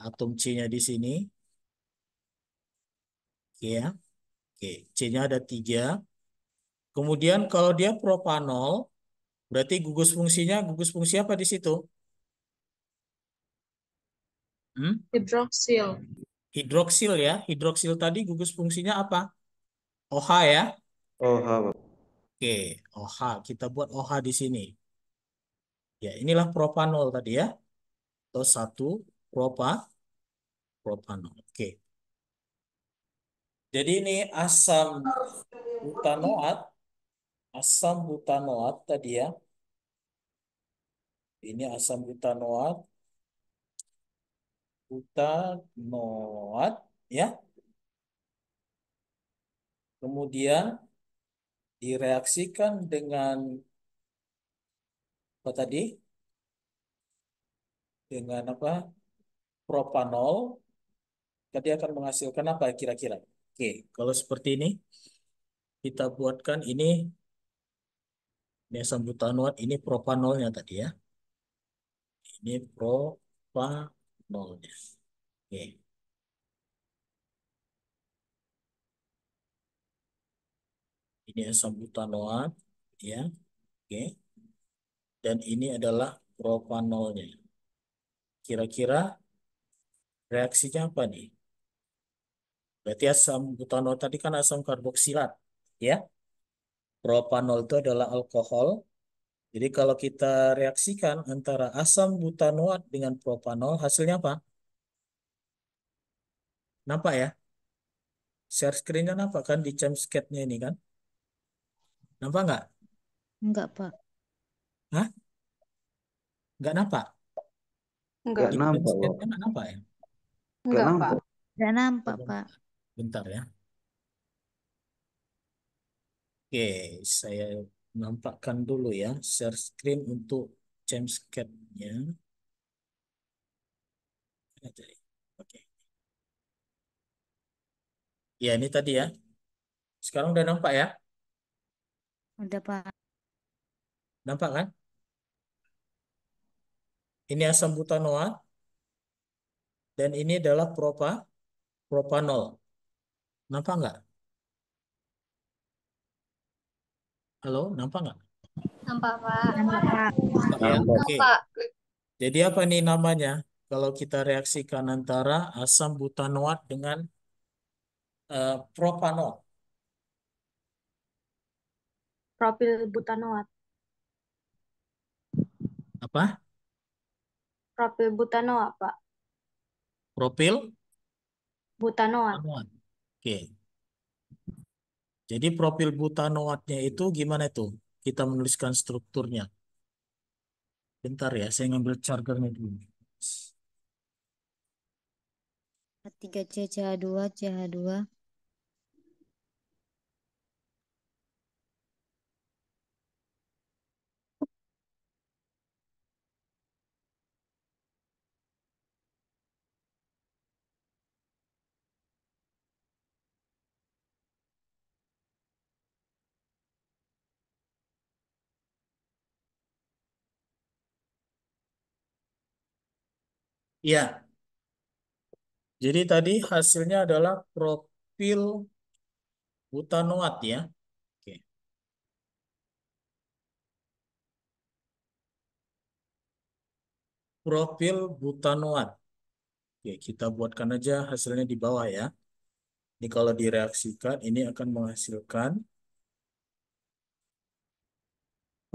atom C-nya di sini. Oke ya. Oke, C-nya ada 3. Kemudian kalau dia propanol, berarti gugus fungsi apa di situ? Hmm? Hidroksil. Hidroksil ya. Hidroksil tadi gugus fungsinya apa? OH ya. Oh, Pak. Oke, OH. Kita buat OH di sini. Ya, inilah propanol tadi ya. Atau 1 propanol. Oke. Jadi ini butanoat, asam butanoat tadi ya. Ini asam butanoat ya. Kemudian direaksikan dengan apa tadi? Dengan apa? Propanol. Tadi akan menghasilkan apa kira-kira? Oke, kalau seperti ini kita buatkan ini asam butanoat, ini propanolnya tadi ya. Ini propanolnya. Oke. Ini asam butanoat, ya. Oke. Dan ini adalah propanolnya. Kira-kira reaksinya apa nih? Berarti asam butanol tadi kan asam karboksilat, ya. Propanol itu adalah alkohol. Jadi kalau kita reaksikan antara asam butanoat dengan propanol, hasilnya apa? Nampak ya? Share screen-nya nampak kan di Chemskate-nya ini kan? Nampak nggak? Enggak, Pak. Hah? Nggak nampak? Enggak. Gak Di nampak, Pak. Chemskate-nya nggak nampak ya? Gak Enggak, Pak. nampak. Enggak nampak, Oh, Pak. bentar ya. Oke, saya nampakkan dulu ya share screen untuk Chemskate-nya. Oke. Ya, ini tadi ya. Sekarang udah nampak ya? Udah, Pak. Nampak kan? Ini asam butanoat dan ini adalah propanol. Nampak nggak? Halo, nampak nggak? Nampak, Pak. Nampak, Pak. Nampak ya? Nampak. Oke. Jadi apa nih namanya? Kalau kita reaksikan antara asam butanoat dengan propanol. Propil butanoat. Apa? Propil butanoat, Pak. Propil Butanoat. butanoat. Oke. Jadi profil butanoatnya itu gimana tuh? Kita menuliskan strukturnya. Bentar ya, saya ngambil chargernya dulu. 3C CH2 CH2. Iya, jadi tadi hasilnya adalah profil butanoat ya. Oke. Profil butanoat. Oke, kita buatkan aja hasilnya di bawah ya. Ini kalau direaksikan, ini akan menghasilkan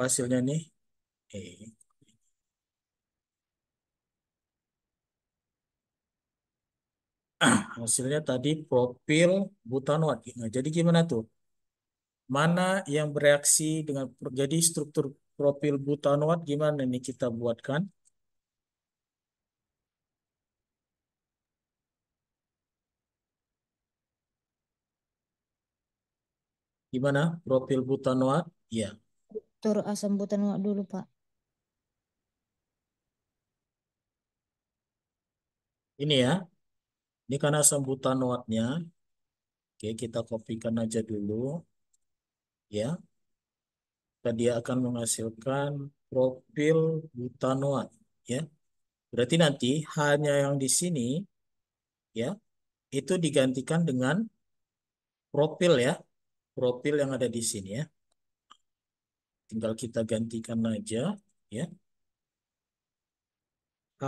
hasilnya nih. Eh, hasilnya tadi profil butanoat. Nah, jadi gimana tuh? Mana yang bereaksi dengan jadi struktur profil butanoat gimana nih kita buatkan? Gimana profil butanoat? Ya, Tur asam butanoat dulu, Pak. ini ya. Ini karena asam butanoatnya. Oke, kita kopikan aja dulu. Ya, dan dia akan menghasilkan profil butanoat. Ya, berarti nanti hanya yang di sini ya itu digantikan dengan profil ya, profil yang ada di sini ya. Tinggal kita gantikan aja ya H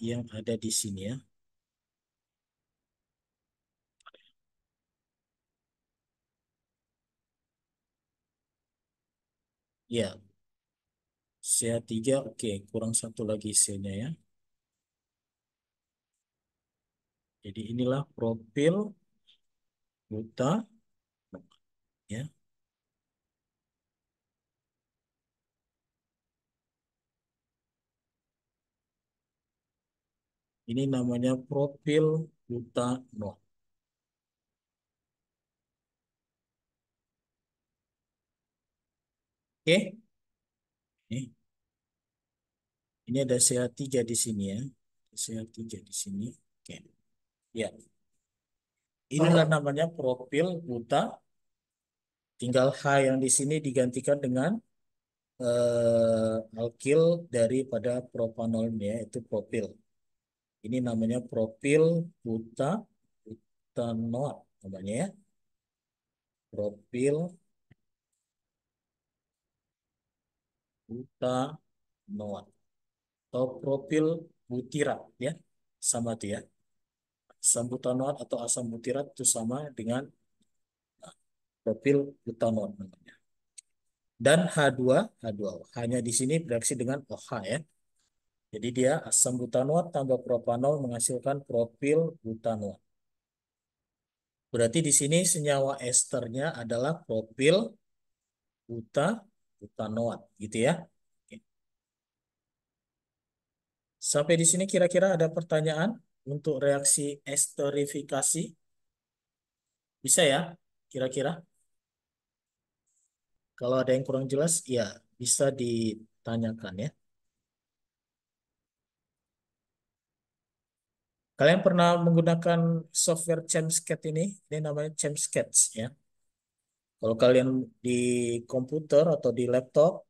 yang ada di sini ya. Ya, CH3 oke, kurang satu lagi C-nya ya. Jadi inilah profil buta ya. Ini namanya profil butanol. Oke. Ini ada CH3 di sini ya. CH3 di sini. Oke. Ya. Inilah namanya profil buta. Tinggal H yang di sini digantikan dengan alkil daripada propanolnya itu propil. Ini namanya propil butanoat namanya ya. Propil butanoat atau propil butirat ya. Sama tuh ya. Asam butanoat atau asam butirat itu sama dengan propil butanoat namanya. Dan H2 hanya di sini bereaksi dengan OH ya. Jadi dia asam butanoat tambah propanol menghasilkan propil butanoat. Berarti di sini senyawa esternya adalah propil butanoat gitu ya. Oke. Sampai di sini kira-kira ada pertanyaan untuk reaksi esterifikasi? Bisa ya? Kira-kira? Kalau ada yang kurang jelas, ya bisa ditanyakan ya. Kalian pernah menggunakan software ChemScat ini? Ini namanya ChemScat ya. Kalau kalian di komputer atau di laptop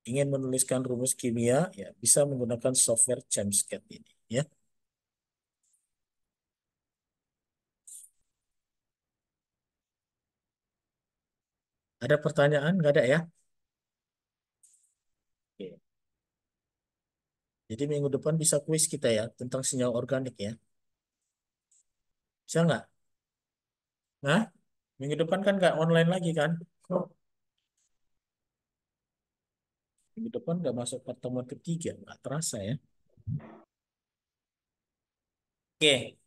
ingin menuliskan rumus kimia, ya bisa menggunakan software ChemScat ini ya. Ada pertanyaan? Nggak ada ya? Oke. Jadi minggu depan bisa kuis kita ya tentang senyawa organik ya. Bisa nggak? Nah, minggu depan kan nggak online lagi kan? Minggu depan nggak masuk pertemuan ketiga, nggak terasa ya. Oke,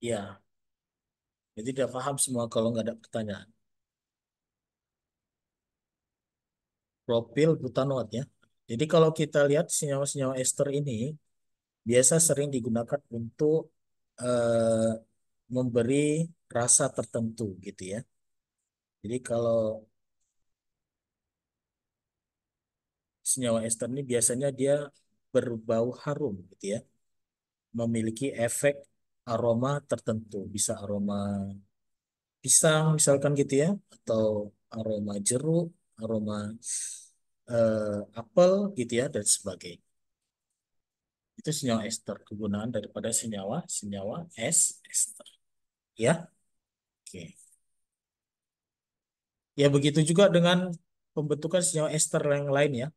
ya. Jadi udah paham semua kalau nggak ada pertanyaan. Propil butanoat ya. Jadi kalau kita lihat senyawa-senyawa ester ini biasa sering digunakan untuk eh, memberi rasa tertentu gitu ya. Jadi kalau senyawa ester ini biasanya dia berbau harum gitu ya. Memiliki efek aroma tertentu, bisa aroma pisang misalkan gitu ya, atau aroma jeruk, aroma apel gitu ya dan sebagainya. Itu senyawa ester, kegunaan daripada senyawa senyawa ester ya. Oke. Ya begitu juga dengan pembentukan senyawa ester yang lain ya.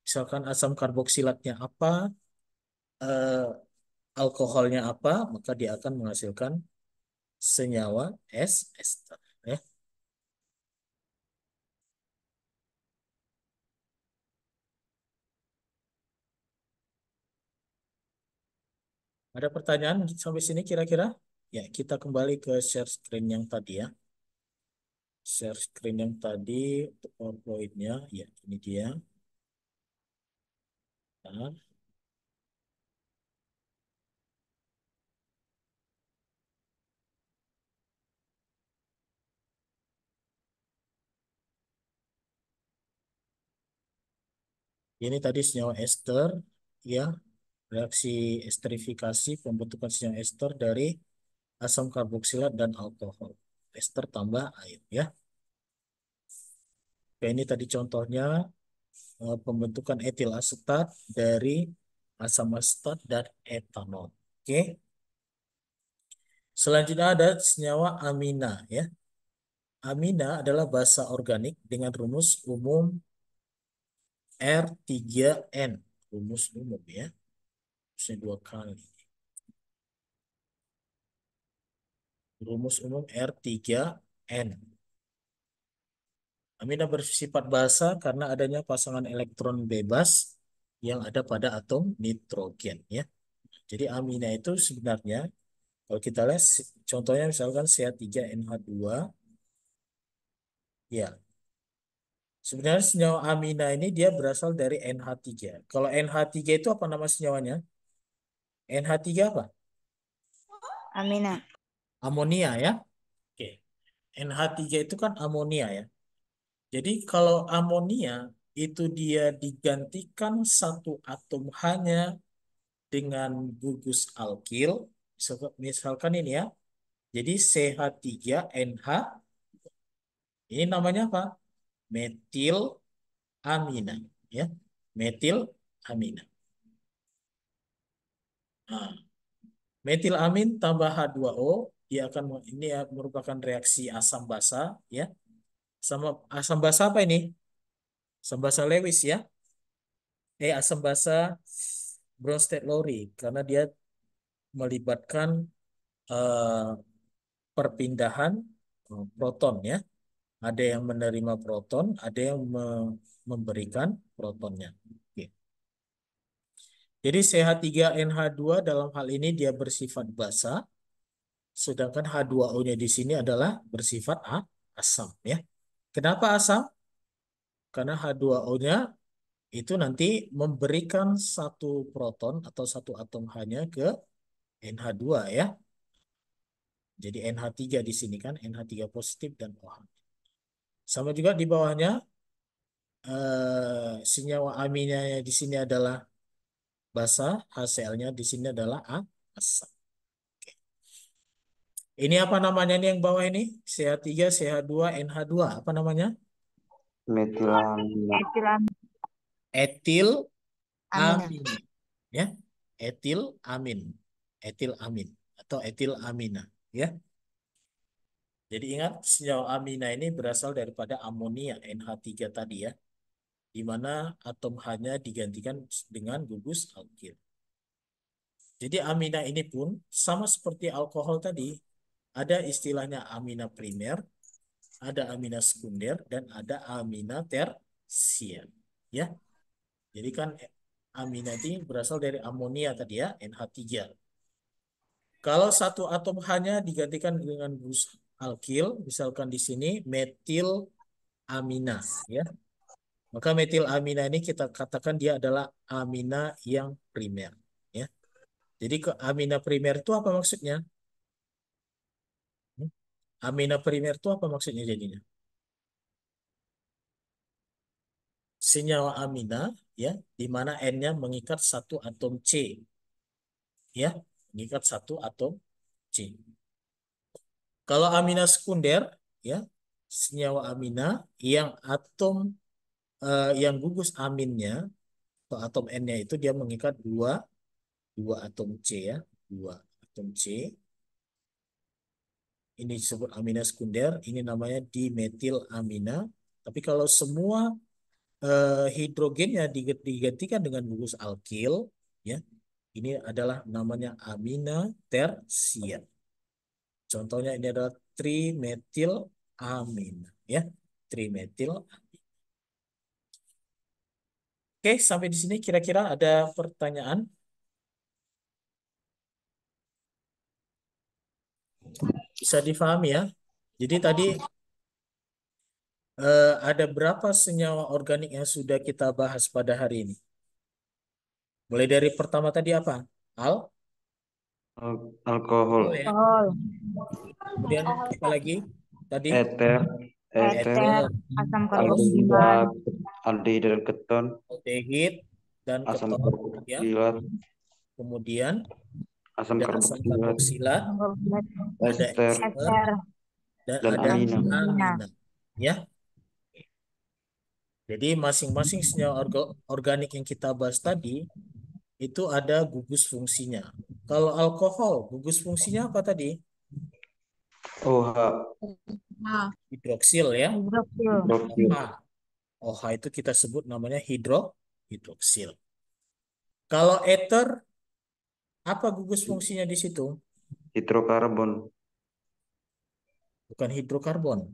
Misalkan asam karboksilatnya apa, eh, alkoholnya apa, maka dia akan menghasilkan senyawa ester ya. Ada pertanyaan sampai sini kira-kira? Ya, kita kembali ke share screen yang tadi ya. Share screen yang tadi untuk PowerPoint-nya. Ya, ini dia. Nah, ini tadi senyawa ester, ya, reaksi esterifikasi pembentukan senyawa ester dari asam karboksilat dan alkohol. Ester tambah air, ya. Oke, ini tadi contohnya pembentukan etil asetat dari asam asetat dan etanol. Oke. Selanjutnya ada senyawa amina, ya. Amina adalah basa organik dengan rumus umum R3N. Rumus umum ya. Rumusnya dua kali. Rumus umum R3N. Amina bersifat basa karena adanya pasangan elektron bebas yang ada pada atom nitrogen ya. Jadi amina itu sebenarnya kalau kita lihat contohnya misalkan CH3NH2 ya. Sebenarnya senyawa amina ini dia berasal dari NH3. Kalau NH3 itu apa nama senyawanya? NH3 apa? Amina. Amonia ya. Oke. NH3 itu kan amonia ya. Jadi kalau amonia itu dia digantikan satu atom hanya dengan gugus alkil. Misalkan ini ya. Jadi CH3NH ini namanya apa? Metil amina ya. Metil amina. Nah, metilamin tambah H2O, dia akan ini ya, merupakan reaksi asam basa ya. Sama asam basa apa ini? Asam basa Lewis ya. Asam basa Bronsted-Lowry karena dia melibatkan eh, perpindahan proton ya. Ada yang menerima proton, ada yang memberikan protonnya. Oke. Jadi CH3NH2 dalam hal ini dia bersifat basa, sedangkan H2O-nya di sini adalah bersifat asam ya. Kenapa asam? Karena H2O-nya itu nanti memberikan satu proton atau satu atom hanya ke NH2 ya. Jadi NH3 di sini kan, NH3 positif dan OH. Sama juga di bawahnya senyawa aminnya di sini adalah basa, HCl-nya di sini adalah asam. Oke. Ini apa namanya nih yang bawah ini? CH3, CH2, NH2. Apa namanya? Metilamina. Etil amina. Etil amin. Ya. Etil amin. Etil amin atau etil amina. Ya. Jadi ingat senyawa amina ini berasal daripada amonia NH3 tadi ya. Di mana atom H-nya digantikan dengan gugus alkil. Jadi amina ini pun sama seperti alkohol tadi, ada istilahnya amina primer, ada amina sekunder, dan ada amina tersier. Ya, jadi kan amina ini berasal dari amonia tadi ya, NH3. Kalau satu atom H-nya digantikan dengan gugus alkil, misalkan di sini metil amina, ya. Maka metil amina ini kita katakan dia adalah amina yang primer, ya. Jadi ke amina primer itu apa maksudnya? Amina primer itu apa maksudnya jadinya? Senyawa amina ya, di mana N-nya mengikat satu atom C. Ya, mengikat satu atom C. Kalau amina sekunder ya, senyawa amina yang atom yang gugus aminnya atau atom N-nya itu dia mengikat dua atom C ya, dua atom C. Ini disebut amina sekunder, ini namanya dimetil amina. Tapi kalau semua hidrogennya digantikan dengan gugus alkil, ya, ini adalah namanya amina tersier. Contohnya ini adalah trimetil amina, ya, trimetil amina. Oke, sampai di sini kira-kira ada pertanyaan? Bisa difahami ya. Jadi tadi ada berapa senyawa organik yang sudah kita bahas pada hari ini? Mulai dari pertama tadi apa? Alkohol. Ya. Alkohol, Kemudian apa lagi? Tadi Eter. eter, asam Aldehidat. karboksilat, Aldehidat dan keton. aldehid dan Asam keton, ya. karboksilat. Kemudian Asam ada asam karboksilat. karboksilat, ada Ester. ester, dan Dan ada amina. amina. Ya. Jadi masing-masing senyawa organik yang kita bahas tadi itu ada gugus fungsinya. Kalau alkohol, gugus fungsinya apa tadi? OH. Nah, Hidroksil ya. hidroksil, Hidroksil. OH. OH itu kita sebut namanya hidroksil. Kalau ether, apa gugus fungsinya di situ? Hidrokarbon. Bukan hidrokarbon.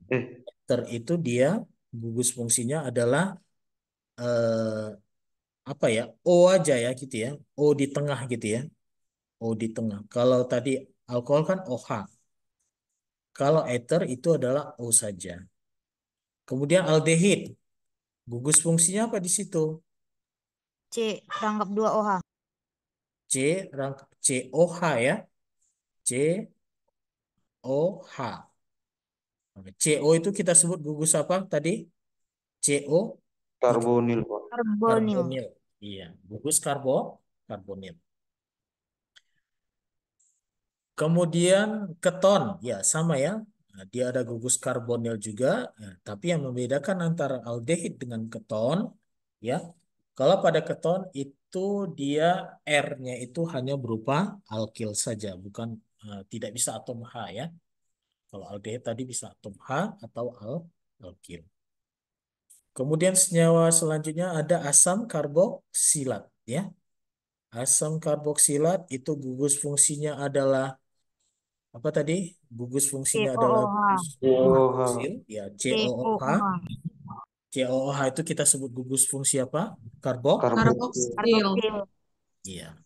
Eh, Ether itu dia gugus fungsinya adalah apa ya? O aja ya gitu ya. O di tengah gitu ya. O di tengah. Kalau tadi alkohol kan OH. Kalau ether itu adalah O saja. Kemudian aldehid. Gugus fungsinya apa di situ? C, rangkap 2 OH, C COH ya. COH. CO itu kita sebut gugus apa tadi? CO karbonil, Pak. karbonil, karbonil. Iya, gugus karbonil. Kemudian keton, ya sama ya. Nah, dia ada gugus karbonil juga, nah, tapi yang membedakan antara aldehid dengan keton, ya. Kalau pada keton itu dia R-nya itu hanya berupa alkil saja, bukan tidak bisa atom H ya. Kalau aldehyde tadi bisa atom H atau alkil. Kemudian senyawa selanjutnya ada asam karboksilat ya. Asam karboksilat itu gugus fungsinya adalah apa tadi? Gugus fungsinya adalah gugus COOH. COH. fungsil ya COOH. COOH. COOH itu kita sebut gugus fungsi apa? Karboksil. Karboksil. Iya.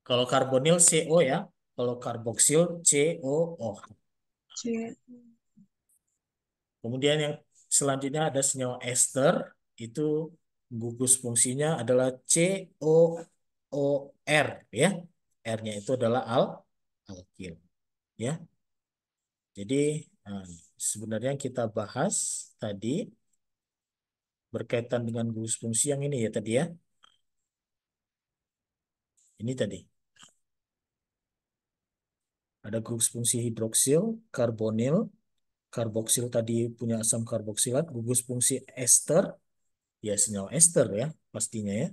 Kalau karbonil CO ya. Kalau karboksil COOH. C. Kemudian yang selanjutnya ada senyawa ester, itu gugus fungsinya adalah COOR ya. R-nya itu adalah alkil ya. Jadi sebenarnya yang kita bahas tadi berkaitan dengan gugus fungsi yang ini ya tadi ya. Ini tadi. Ada gugus fungsi hidroksil, karbonil, karboksil tadi punya asam karboksilat, gugus fungsi ester, ya senyawa ester ya pastinya ya,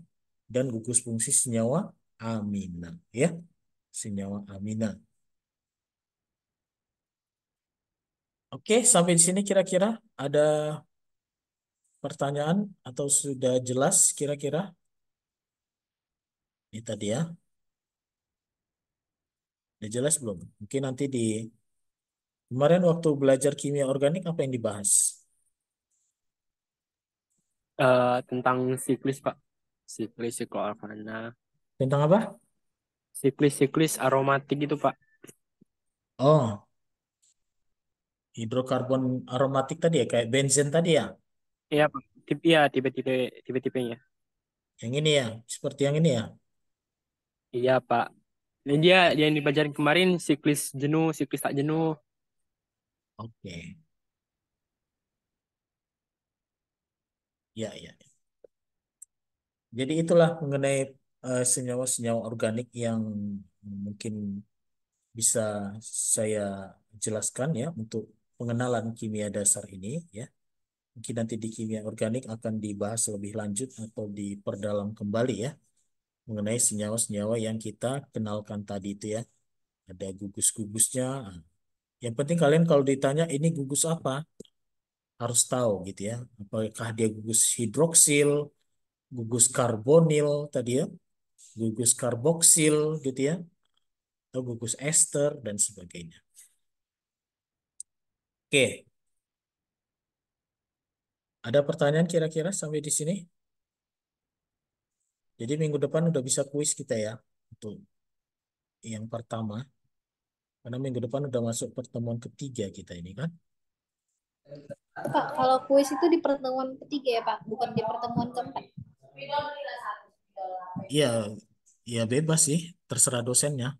dan gugus fungsi senyawa amina ya, senyawa amina. Oke, sampai di sini kira-kira ada pertanyaan atau sudah jelas kira-kira? Ini tadi ya. Udah jelas belum? Mungkin nanti di kemarin waktu belajar kimia organik apa yang dibahas? Tentang siklis, Pak. Siklis sikloalkana. Tentang apa? Siklis aromatik itu, Pak. Oh, hidrokarbon aromatik tadi ya, kayak benzen tadi ya. Iya, Pak. Iya, tipe-tipenya. Yang ini ya, seperti yang ini ya. Iya, Pak. Ini dia yang dipelajarin kemarin siklis jenuh, siklis tak jenuh. Oke. Ya, ya. Jadi itulah mengenai senyawa-senyawa organik yang mungkin bisa saya jelaskan ya untuk pengenalan kimia dasar ini ya. Mungkin nanti di kimia organik akan dibahas lebih lanjut atau diperdalam kembali ya mengenai senyawa-senyawa yang kita kenalkan tadi itu ya. Ada gugus-gugusnya. Yang penting kalian kalau ditanya ini gugus apa, harus tahu gitu ya. Apakah dia gugus hidroksil, gugus karbonil tadi ya, gugus karboksil gitu ya, atau gugus ester dan sebagainya. Oke, ada pertanyaan kira-kira sampai di sini? Jadi minggu depan udah bisa kuis kita ya untuk yang pertama. Karena minggu depan udah masuk pertemuan ketiga kita ini kan. Pak, kalau kuis itu di pertemuan ketiga ya Pak, bukan di pertemuan keempat. Iya, ya bebas sih, terserah dosennya.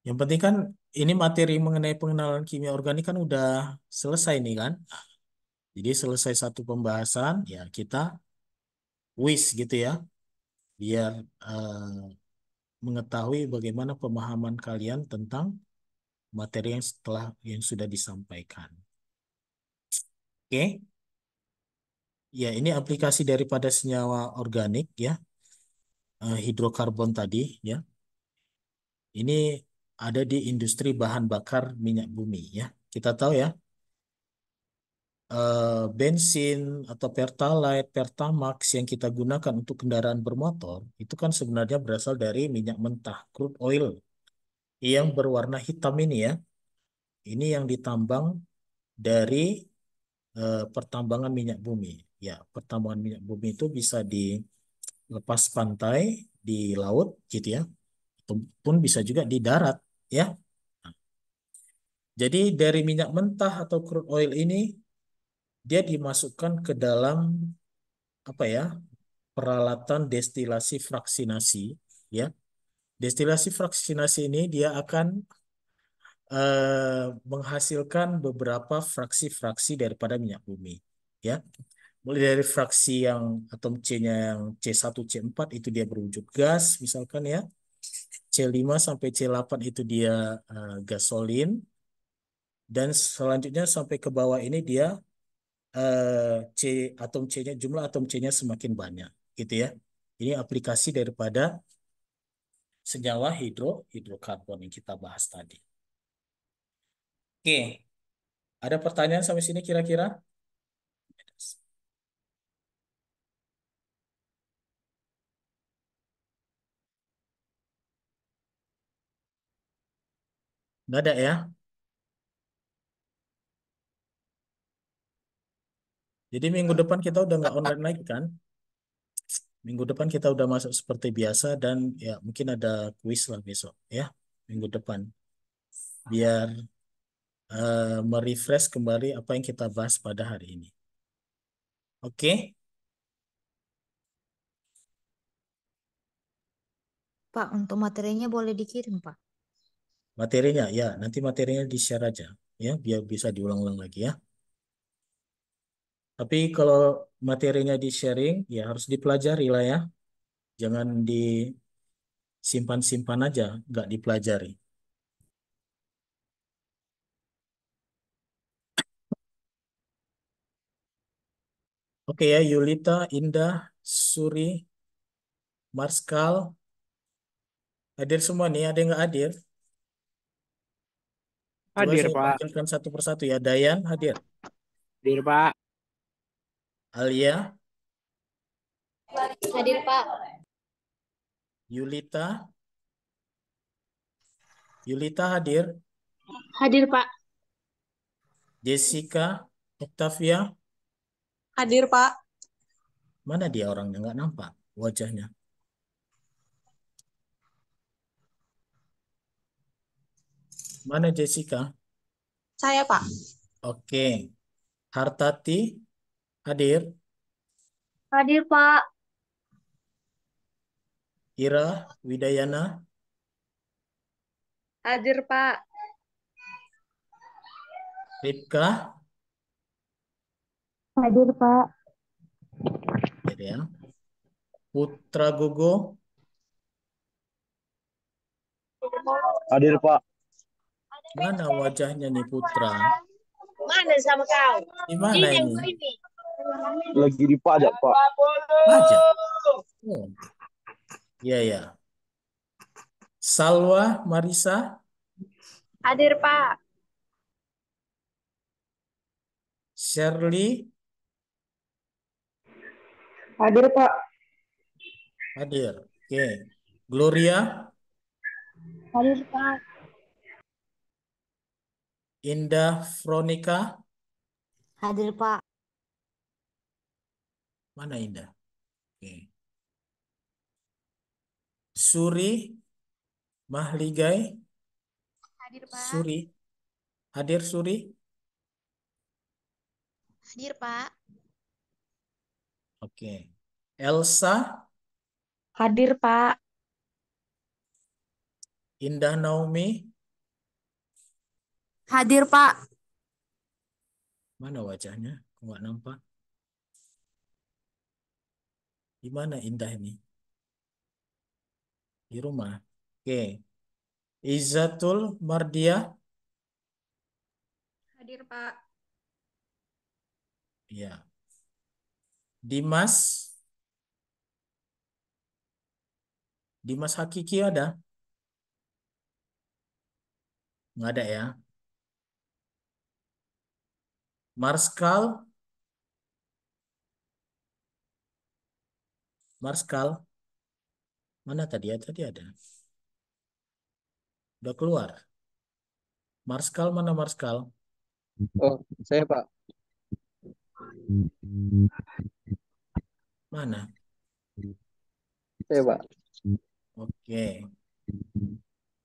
Yang penting kan ini materi mengenai pengenalan kimia organik kan udah selesai nih kan. Jadi selesai satu pembahasan, ya kita kuis gitu ya. Biar mengetahui bagaimana pemahaman kalian tentang materi yang sudah disampaikan. Oke. Ya, ini aplikasi daripada senyawa organik ya, hidrokarbon tadi ya. Ini ada di industri bahan bakar minyak bumi ya. Kita tahu ya, bensin atau pertalite, pertamax yang kita gunakan untuk kendaraan bermotor itu kan sebenarnya berasal dari minyak mentah, crude oil yang berwarna hitam ini ya. Ini yang ditambang dari pertambangan minyak bumi. Ya, pertambangan minyak bumi itu bisa di lepas pantai di laut gitu ya, ataupun bisa juga di darat ya. Jadi dari minyak mentah atau crude oil ini dia dimasukkan ke dalam apa ya, peralatan destilasi fraksinasi ya. Destilasi fraksinasi ini dia akan menghasilkan beberapa fraksi-fraksi daripada minyak bumi ya. Mulai dari fraksi yang atom C-nya yang C1, C4 itu dia berwujud gas misalkan ya. C5 sampai C8 itu dia gasolin. Dan selanjutnya sampai ke bawah ini dia C atom C-nya, jumlah atom C-nya semakin banyak gitu ya. Ini aplikasi daripada senyawa hidrokarbon yang kita bahas tadi. Oke, ada pertanyaan sampai sini kira-kira? Nggak ada ya? Jadi minggu depan kita udah nggak online lagi kan? Minggu depan kita udah masuk seperti biasa dan ya mungkin ada kuis lah besok ya minggu depan biar merefresh kembali apa yang kita bahas pada hari ini. Oke, Pak, untuk materinya boleh dikirim, Pak. materinya ya nanti materinya di-share aja ya biar bisa diulang-ulang lagi ya. Tapi kalau materinya di-sharing ya harus dipelajari lah ya. Jangan disimpan-simpan aja, nggak dipelajari. Oke ya, Yulita, Indah, Suri, Marskal, hadir semua nih. Ada yang nggak hadir? Coba Hadir, saya Pak. panggilkan satu persatu ya. Dayan hadir. Hadir, Pak. Alia, Hadir, Pak. Yulita, Yulita hadir. Hadir, Pak. Jessica, Octavia, Hadir, Pak. mana dia orangnya? Nggak nampak wajahnya. Mana Jessica? Saya, Pak. Oke. Hartati hadir. Hadir, Pak. Ira, Widayana, Hadir, Pak. Ripka, Hadir, Pak. hadir ya. Putra Gogo, Hadir Pak. mana wajahnya nih Putra? Mana sama kau? Di mana ini? Lagi dipajak Pak. Pajak. Oh, iya ya. Salwa, Marisa, Hadir, Pak. Shirley, Hadir, Pak. hadir. Oke. Gloria, Hadir, Pak. Indah, Veronica, Hadir, Pak. mana Indah? Oke. Suri, Mahligai, Hadir, Pak. Suri, hadir Suri. Hadir, Pak. Oke. Elsa, Hadir, Pak. Indah Naomi, Hadir, Pak. mana wajahnya? Kok nggak nampak? Di mana Indah ini? Di rumah. Oke. Izzatul Mardia, Hadir, Pak. ya. Dimas, Dimas Hakiki ada? Nggak ada ya. Marskal, Marskal, mana tadi ya? Tadi ada. Udah keluar. Marskal mana Marskal? Oh, saya Pak. Mana? Saya Pak. Oke.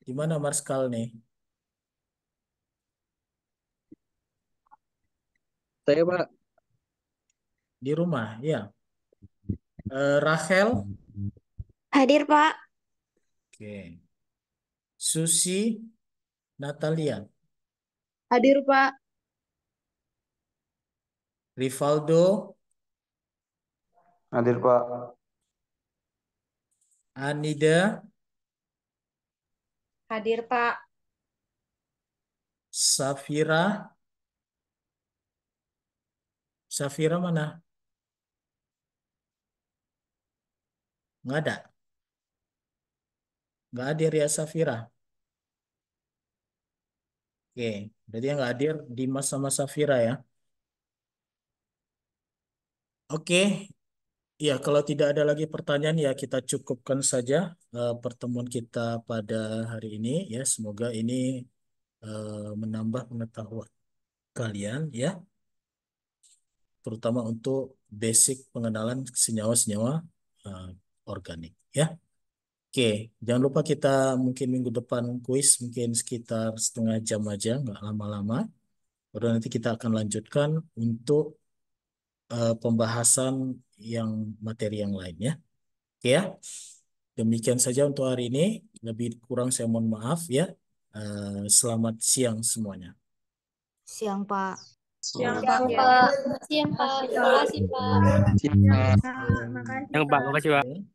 Di mana Marskal nih? Saya Pak. Di rumah, ya. Rachel, Hadir, Pak. oke. Susi, Natalia, Hadir, Pak. Rivaldo, Hadir Pak. Anida, Hadir, Pak. Safira, Safira mana? Nggak ada. Nggak hadir ya Safira. Oke, berarti yang nggak hadir Dimas sama Safira ya. Oke, ya kalau tidak ada lagi pertanyaan ya kita cukupkan saja pertemuan kita pada hari ini ya. Semoga ini menambah pengetahuan kalian ya, terutama untuk basic pengenalan senyawa-senyawa eh, organik ya. Oke, jangan lupa kita mungkin minggu depan kuis mungkin sekitar setengah jam aja, nggak lama-lama. Baru nanti kita akan lanjutkan untuk pembahasan yang materi yang lainnya. Oke ya, demikian saja untuk hari ini. Lebih kurang saya mohon maaf ya. Selamat siang semuanya. Siang, Pak. Siang, Siang, Pak. Pak. Siang, Pak. Terima kasih, Pak. Yang Pak, makasih Pak. Oke.